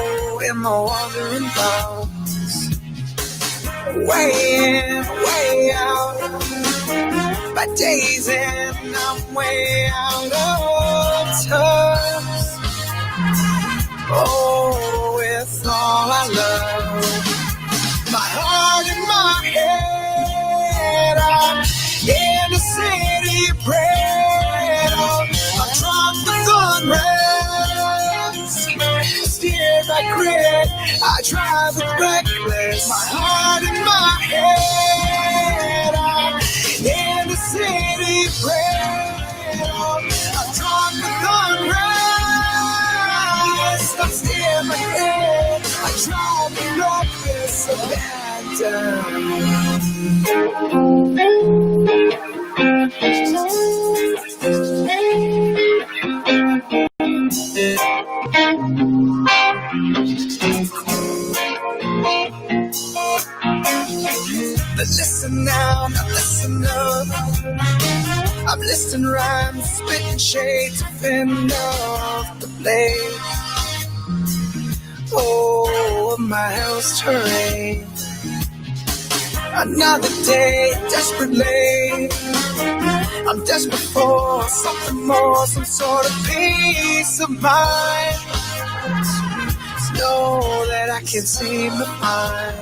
in the wandering thoughts. Way in, way out. My days in, I'm way out of touch. Oh, with all I love. My heart and my head are in the city bred. I'm drunk with unrest. Steer my grit, I drive with reckless. My heart and my head are in the city bred. I'm drunk with unrest. I'm steer my grit, I drive with reckless. But listen now, now listen up. I'm listing rhymes, spitting shades, to fend off the blade. Oh, my hell's terrain. Another day, desperately. I'm desperate for something more, some sort of peace of mind. Know that I can't seem to find.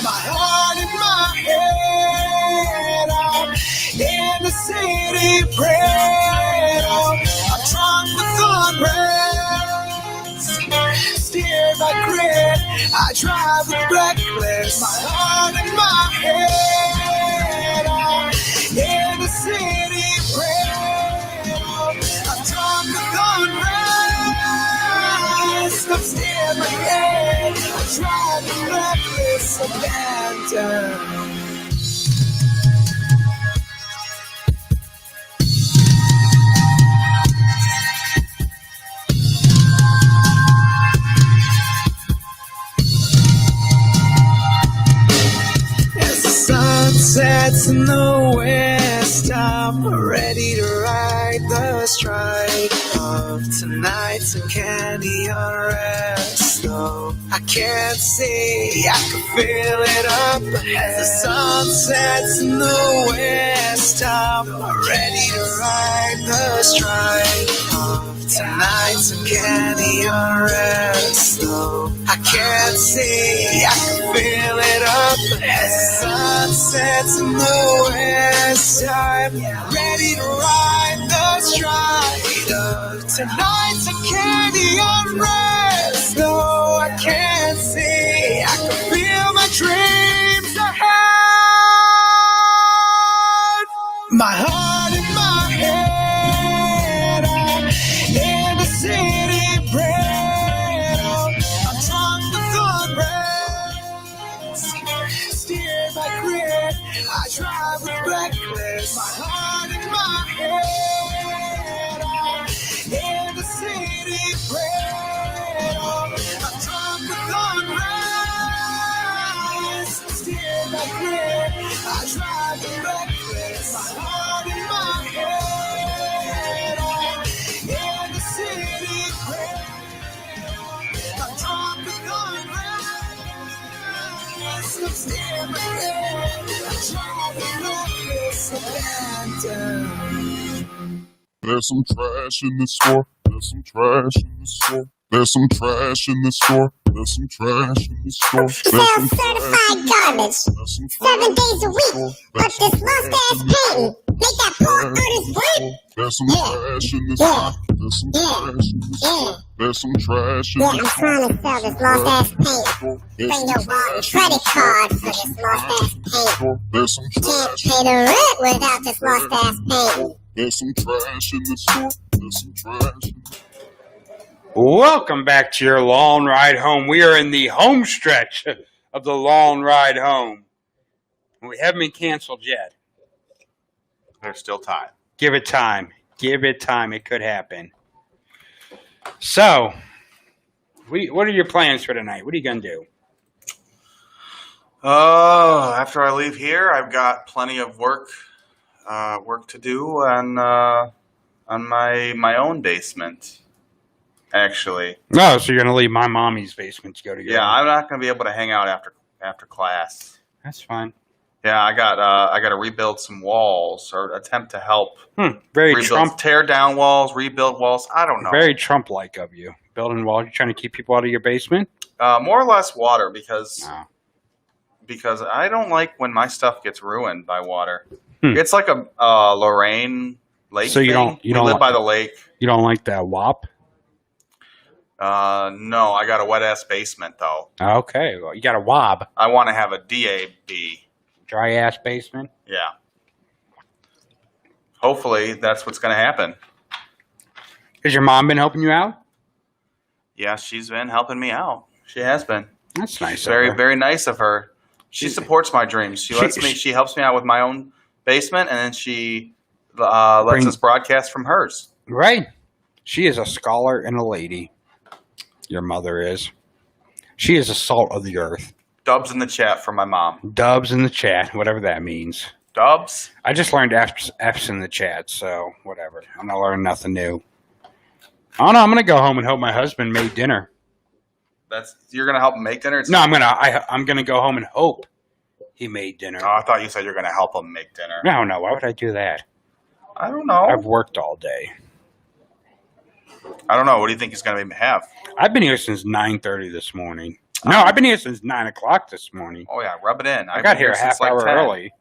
My heart and my head are in the city bred. I'm drunk with unrest. Steer my grit, I drive with reckless. My heart and my head are in the city bred. I'm drunk with unrest. I'm steer my grit, I drive with reckless abandon. As the sun sets in the west, I'm ready to ride the stride of tonight's uncanny unrest. Though I can't see, I can feel it up ahead. As the sun sets in the west, I'm ready to ride the stride of tonight's uncanny unrest. Though I can't see, I can feel it up ahead. As the sun sets in the west, I'm ready to ride the stride of tonight's uncanny unrest. Though I can't see, I can feel my dreams ahead. My heart and my head are I drive reckless, my heart in my head. In the city, bread. I drunk with unrest, steer like grit. I drive reckless, my heart in my head. In the city, bread. I drunk with unrest, steer like grit. I drive reckless, abandoned. There's some trash in the store. There's some trash in the store. There's some trash in the store. There's some trash in the store. Sell certified garbage 7 days a week. But this lost-ass painting make that poor artist weep. There's some trash in the store. There's some trash in the store. There's some trash in the store. I'm trying to sell this lost-ass paint. Bring your wallet credit card for this lost-ass paint. There's some Can't trash. pay the rent without this lost-ass paint. There's some trash in the store. There's some trash. Welcome back to your long ride home. We are in the home stretch of the long ride home. We haven't been canceled yet. There's still time. Give it time. Give it time. It could happen. So, what are your plans for tonight? What are you going to do? After I leave here, I've got plenty of work to do on my own basement. Actually, No, so you're going to leave my mommy's basement to go together. yeah, I'm not going to be able to hang out after class. That's fine. Yeah, I got to rebuild some walls or attempt to help. Very rebuild, Trump. tear down walls, rebuild walls. I don't know. Very Trump-like of you. Building walls. You're trying to keep people out of your basement? More or less water because I don't like when my stuff gets ruined by water. It's like a Lorraine lake. So you thing. don't live like- by the lake. You don't like that WAP? No, I got a wet ass basement though. Okay. Well, you got a WAB. I want to have a DAB. Dry ass basement? Yeah. Hopefully that's what's going to happen. Has your mom been helping you out? Yeah, she's been helping me out. She has been. That's nice. of Very, her. very nice of her. She supports my dreams. She helps me out with my own basement, and then she lets us broadcast from hers. Right. She is a scholar and a lady. Your mother is. She is the salt of the earth. Dubs in the chat from my mom. Dubs in the chat, whatever that means. Dubs? I just learned F's in the chat, so whatever. I'm not learning nothing new. Oh no, I'm gonna go home and hope my husband made dinner. You're gonna help him make dinner? No, I'm gonna go home and hope he made dinner. Oh, I thought you said you're gonna help him make dinner. No, why would I do that? I don't know. I've worked all day. I don't know. What do you think he's gonna have? I've been here since 9:30 this morning. No, I've been here since 9 o'clock this morning. Oh yeah, rub it in. I got here a half hour 10. early.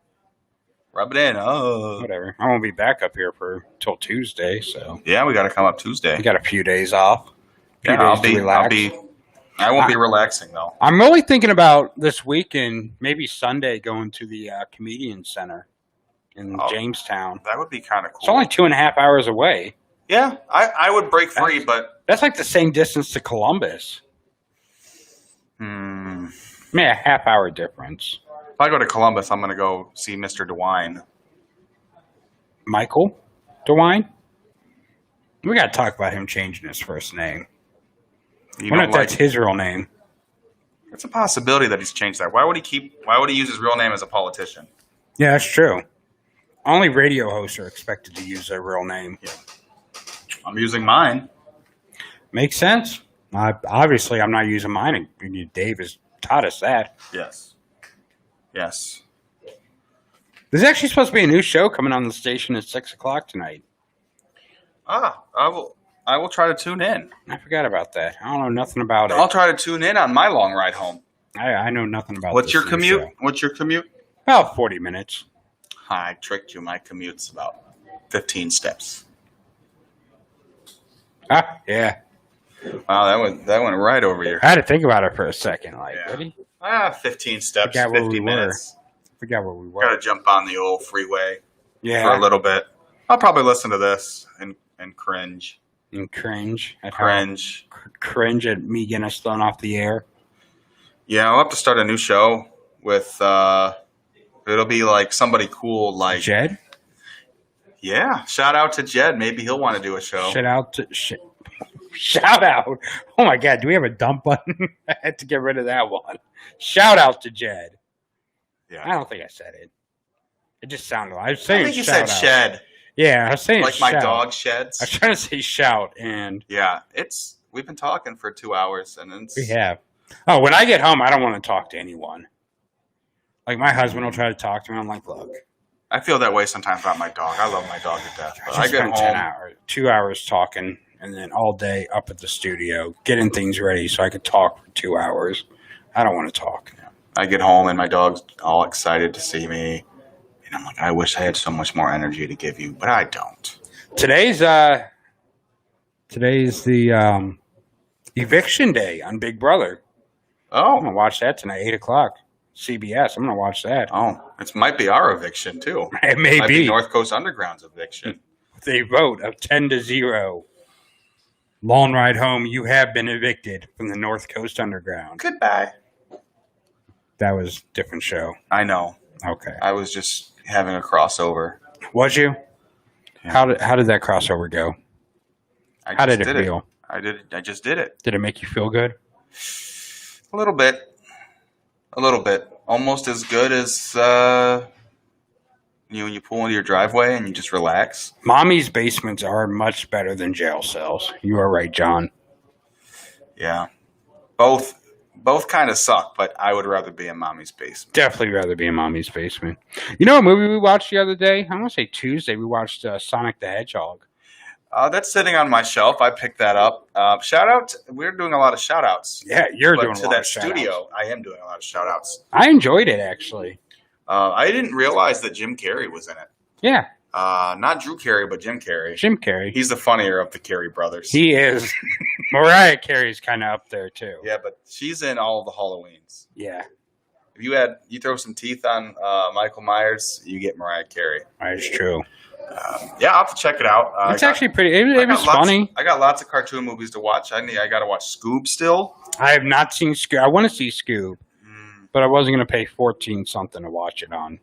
Rub it in. Oh, whatever. I won't be back up here till Tuesday. So yeah, we got to come up Tuesday. We got a few days off. I won't be relaxing though. I'm really thinking about this weekend, maybe Sunday, going to the Comedian Center in Jamestown. That would be kind of cool. It's only 2.5 hours away. Yeah, I would break free, but that's like the same distance to Columbus. I mean, a half-hour difference. If I go to Columbus, I'm going to go see Mr. DeWine. Michael DeWine? We got to talk about him changing his first name. I wonder if that's his real name. It's a possibility that he's changed that. Why would he use his real name as a politician? Yeah, that's true. Only radio hosts are expected to use their real name. Yeah. I'm using mine. Makes sense. Obviously, I'm not using mine. Dave has taught us that. Yes. Yes. There's actually supposed to be a new show coming on the station at 6 o'clock tonight. I will try to tune in. I forgot about that. I don't know nothing about it. I'll try to tune in on my long ride home. I know nothing about What's this your new commute? show. What's your commute? About 40 minutes. I tricked you. My commute's about 15 steps. Ah, yeah. Wow, that went right over your. I had to think about it for a second. Like, really? 15 steps, Forgot where 50 we minutes. Forgot where we were. Got to jump on the old freeway. Yeah. For a little bit. I'll probably listen to this and cringe. And cringe. Cringe at me getting us thrown off the air. Yeah, I'll have to start a new show with It'll be like somebody cool, like Jed. Yeah, shout out to Jed. Maybe he'll want to do a show. Shout out. Oh my God, do we have a dump button? I had to get rid of that one. Shout out to Jed. Yeah. I don't think I said it. It just sounded like I was saying. I think you said out. shed. Yeah, I was saying like my shout. dog sheds. I was trying to say shout, and yeah, we've been talking for 2 hours, and we have. Oh, when I get home, I don't want to talk to anyone. Like my husband will try to talk to me. I'm like, look. I feel that way sometimes about my dog. I love my dog to death. But I get home 10 hours, 2 hours talking, and then all day up at the studio getting things ready so I could talk for 2 hours. I don't want to talk. I get home and my dog's all excited to see me, and I'm like, I wish I had so much more energy to give you, but I don't. Today's the eviction day on Big Brother. Oh, I'm gonna watch that tonight, 8:00. CBS. I'm gonna watch that. Oh, it might be our eviction too. It may might be North Coast Underground's eviction. They vote of 10-0. Long ride home. You have been evicted from the North Coast Underground. Goodbye. That was a different show. I know. Okay. I was just having a crossover. Was you? Yeah. How did that crossover go? How did it feel? I just did it. Did it make you feel good? A little bit. Almost as good as when you pull into your driveway and you just relax. Mommy's basements are much better than jail cells. You are right, John. Yeah. Both kind of suck, but I would rather be in Mommy's basement. Definitely rather be in Mommy's basement. You know what movie we watched the other day? I'm going to say Tuesday. We watched Sonic the Hedgehog. That's sitting on my shelf. I picked that up. Shout out. We're doing a lot of shout outs. Yeah, you're doing a lot to that of shout outs. studio. I am doing a lot of shout outs. I enjoyed it, actually. I didn't realize that Jim Carrey was in it. Yeah. Not Drew Carey, but Jim Carrey. Jim Carrey. He's the funnier of the Carey brothers. He is. Mariah Carey's kind of up there, too. Yeah, but she's in all of the Halloweens. Yeah. If you throw some teeth on Michael Myers, you get Mariah Carey. That's true. Yeah, I'll have to check it out. It's actually pretty. It was funny. I got lots of cartoon movies to watch. I got to watch Scoob still. I have not seen Scoob. I want to see Scoob, but I wasn't going to pay $14 something to watch it on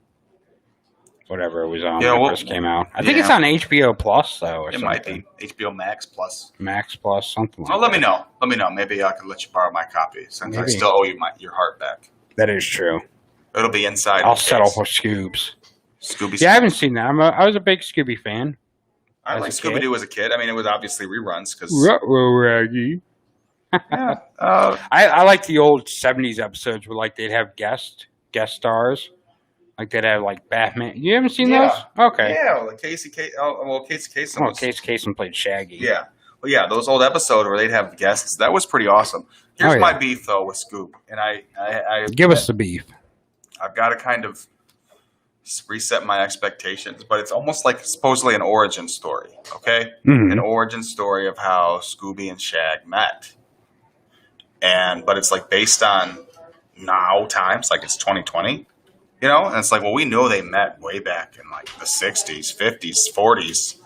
whatever it was on when it first came out. I think it's on HBO Plus though. Or it might be HBO Max Plus. Max Plus, something. Well, let me know. Let me know. Maybe I can let you borrow my copy since I still owe you your heart back. That is true. It'll be inside. I'll settle for Scoobs. Scooby. Yeah, I haven't seen that. I was a big Scooby fan. I like Scooby Doo as a kid. I mean, it was obviously reruns because. Raggy. Yeah. I like the old '70s episodes where like they'd have guest stars, like they'd have like Batman. You haven't seen those? Okay. Yeah, well, Casey Kasem. Oh, Casey Kasem played Shaggy. Yeah. Well, yeah, those old episodes where they'd have guests. That was pretty awesome. Here's my beef though with Scoob, and I give us the beef. I've got to kind of reset my expectations, but it's almost like supposedly an origin story, okay? Mm-hmm. An origin story of how Scooby and Shag met. But it's like based on now times, like it's 2020, you know? And it's like, well, we know they met way back in like the 60s, 50s, 40s,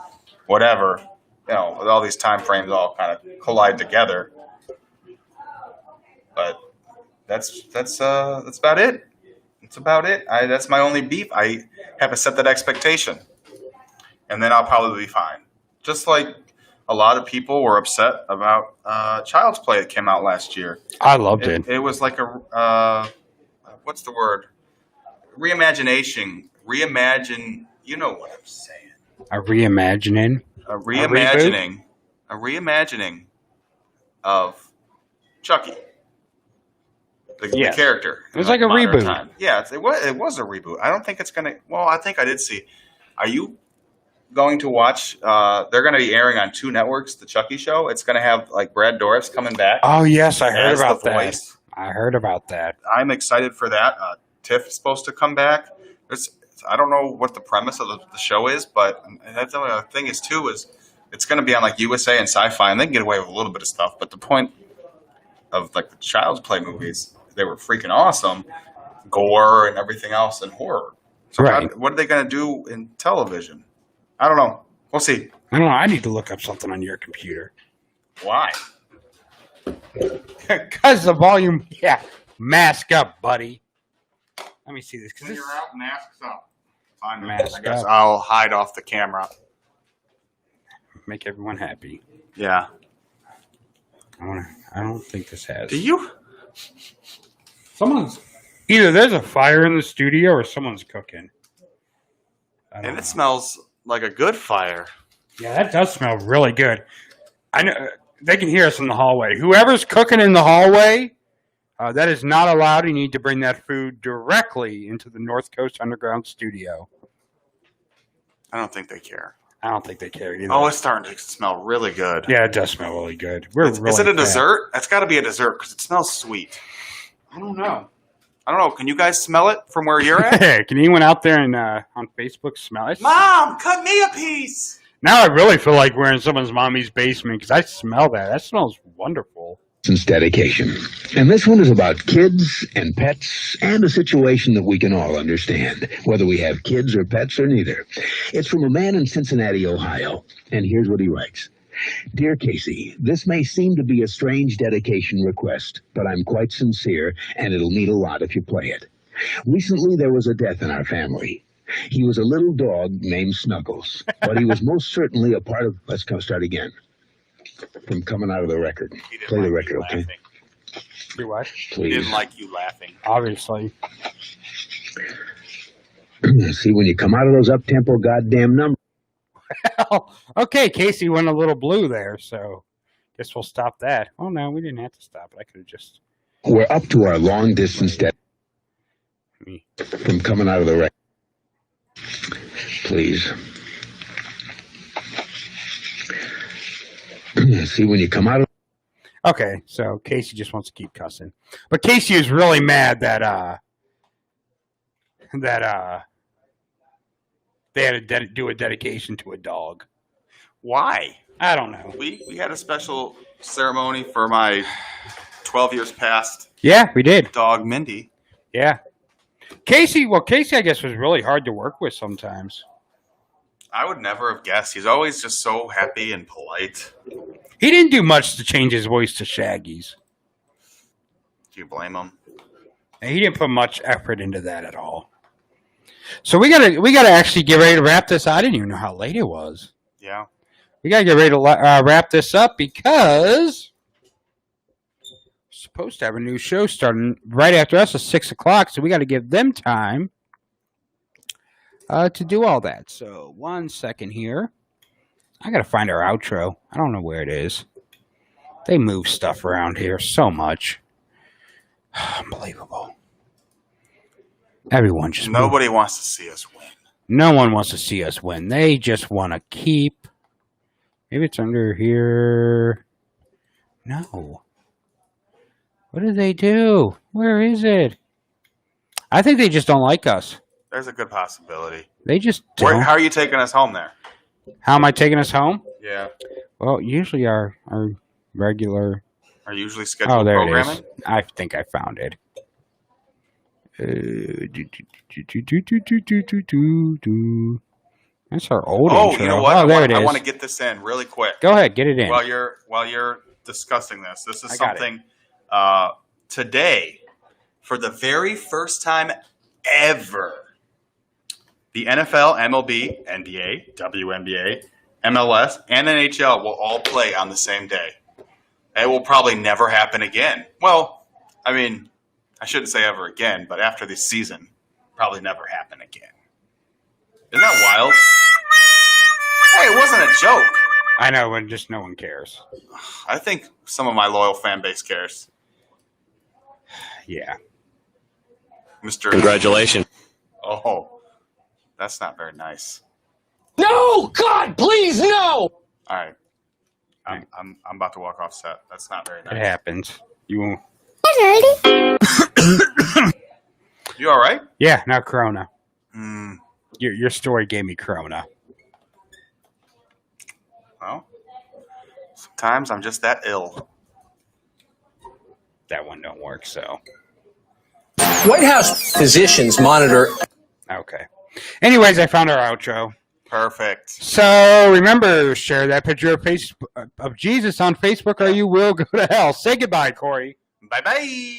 whatever, you know, with all these time frames all kind of collide together. But that's about it. That's about it. That's my only beef. I have to set that expectation, and then I'll probably be fine. Just like a lot of people were upset about Child's Play that came out last year. I loved it. It was like a what's the word? Reimagination. Reimagine. You know what I'm saying? A reimagining. A reimagining. A reimagining of Chucky. The character. It was like a reboot. Time. Yeah, it was a reboot. I don't think it's going to... Well, I think I did see... Are you going to watch... they're going to be airing on 2 networks, the Chucky show. It's going to have like Brad Dourif coming back. Oh, yes, I heard about that. I heard about that. I'm excited for that. Tiff is supposed to come back. I don't know what the premise of the show is, but that's the other thing is, too, is it's going to be on like USA and Sci-Fi, and they can get away with a little bit of stuff. But the point of like the Child's Play movies... They were freaking awesome, gore and everything else, and horror. So what are they going to do in television? I don't know. We'll see. I don't know. I need to look up something on your computer. Why? Because the volume. Yeah, mask up, buddy. Let me see this. When you're out, masks up. Fine. Mask I guess up. I'll hide off the camera. Make everyone happy. Yeah. I don't think this has. Do you? Someone's either there's a fire in the studio or someone's cooking. And it smells like a good fire. Yeah, that does smell really good. I know they can hear us in the hallway. Whoever's cooking in the hallway, that is not allowed. You need to bring that food directly into the North Coast Underground studio. I don't think they care. I don't think they care either. Oh, it's starting to smell really good. Yeah, it does smell really good. Is it a dessert? It's got to be a dessert because it smells sweet. I don't know. I don't know. Can you guys smell it from where you're at? Hey, can anyone out there on Facebook smell it? Mom, cut me a piece. Now I really feel like we're in someone's mommy's basement because I smell that. That smells wonderful. Since dedication. And this one is about kids and pets and a situation that we can all understand, whether we have kids or pets or neither. It's from a man in Cincinnati, Ohio. And here's what he writes. Dear Casey, this may seem to be a strange dedication request, but I'm quite sincere, and it'll mean a lot if you play it. Recently, there was a death in our family. He was a little dog named Snuggles, but he was most certainly a part of... Let's start again. From coming out of the record. Play the record, okay? You what? He didn't like you laughing. Obviously. See, when you come out of those up-tempo goddamn numbers... Well, okay, Casey went a little blue there, so guess we'll stop that. Oh, no, we didn't have to stop it. I could have just... We're up to our long-distance from coming out of the record. Please. See, when you come out of... Okay, so Casey just wants to keep cussing. But Casey is really mad that they had to do a dedication to a dog. Why? I don't know. We had a special ceremony for my 12 years past. Yeah, we did. Dog Mindy. Yeah. Casey, I guess, was really hard to work with sometimes. I would never have guessed. He's always just so happy and polite. He didn't do much to change his voice to Shaggy's. Do you blame him? And he didn't put much effort into that at all. So we gotta actually get ready to wrap this. I didn't even know how late it was. Yeah. We gotta get ready to wrap this up because we're supposed to have a new show starting right after us at 6 o'clock. So we got to give them time to do all that. So 1 second here. I got to find our outro. I don't know where it is. They move stuff around here so much. Unbelievable. Everyone just Nobody wants to see us win. No one wants to see us win. They just want to keep. Maybe it's under here. No. What do they do? Where is it? I think they just don't like us. There's a good possibility. They just don't. How are you taking us home there? How am I taking us home? Yeah. Well, usually our regular... Our usually scheduled there programming? it is. I think I found it. That's our old intro. You know what? Oh, there it is. I want to get this in really quick. Go ahead, get it in. While you're discussing this. This is got something today, for the very first time ever, the NFL, MLB, NBA, WNBA, MLS, and NHL will all play on the same day. It will probably never happen again. Well, I mean, I shouldn't say ever again, but after this season, probably never happen again. Isn't that wild? Hey, it wasn't a joke. I know, and just no one cares. I think some of my loyal fan base cares. Yeah. Mr. Congratulations. Oh, that's not very nice. No! God, please, no! All right. I'm about to walk off set. That's not very nice. It happens. You won't. You all right? Yeah, now Corona. Mm. Your story gave me Corona. Well, sometimes I'm just that ill. That one don't work, so. White House physicians monitor. Okay. Anyways, I found our outro. Perfect. So remember, share that picture of Jesus on Facebook, or you will go to hell. Say goodbye, Corey. Bye-bye.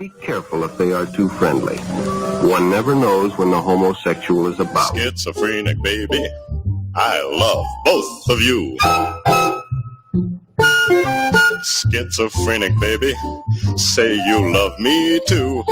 Be careful if they are too friendly. One never knows when the homosexual is about. Schizophrenic, baby. I love both of you. Schizophrenic, baby. Say you love me too.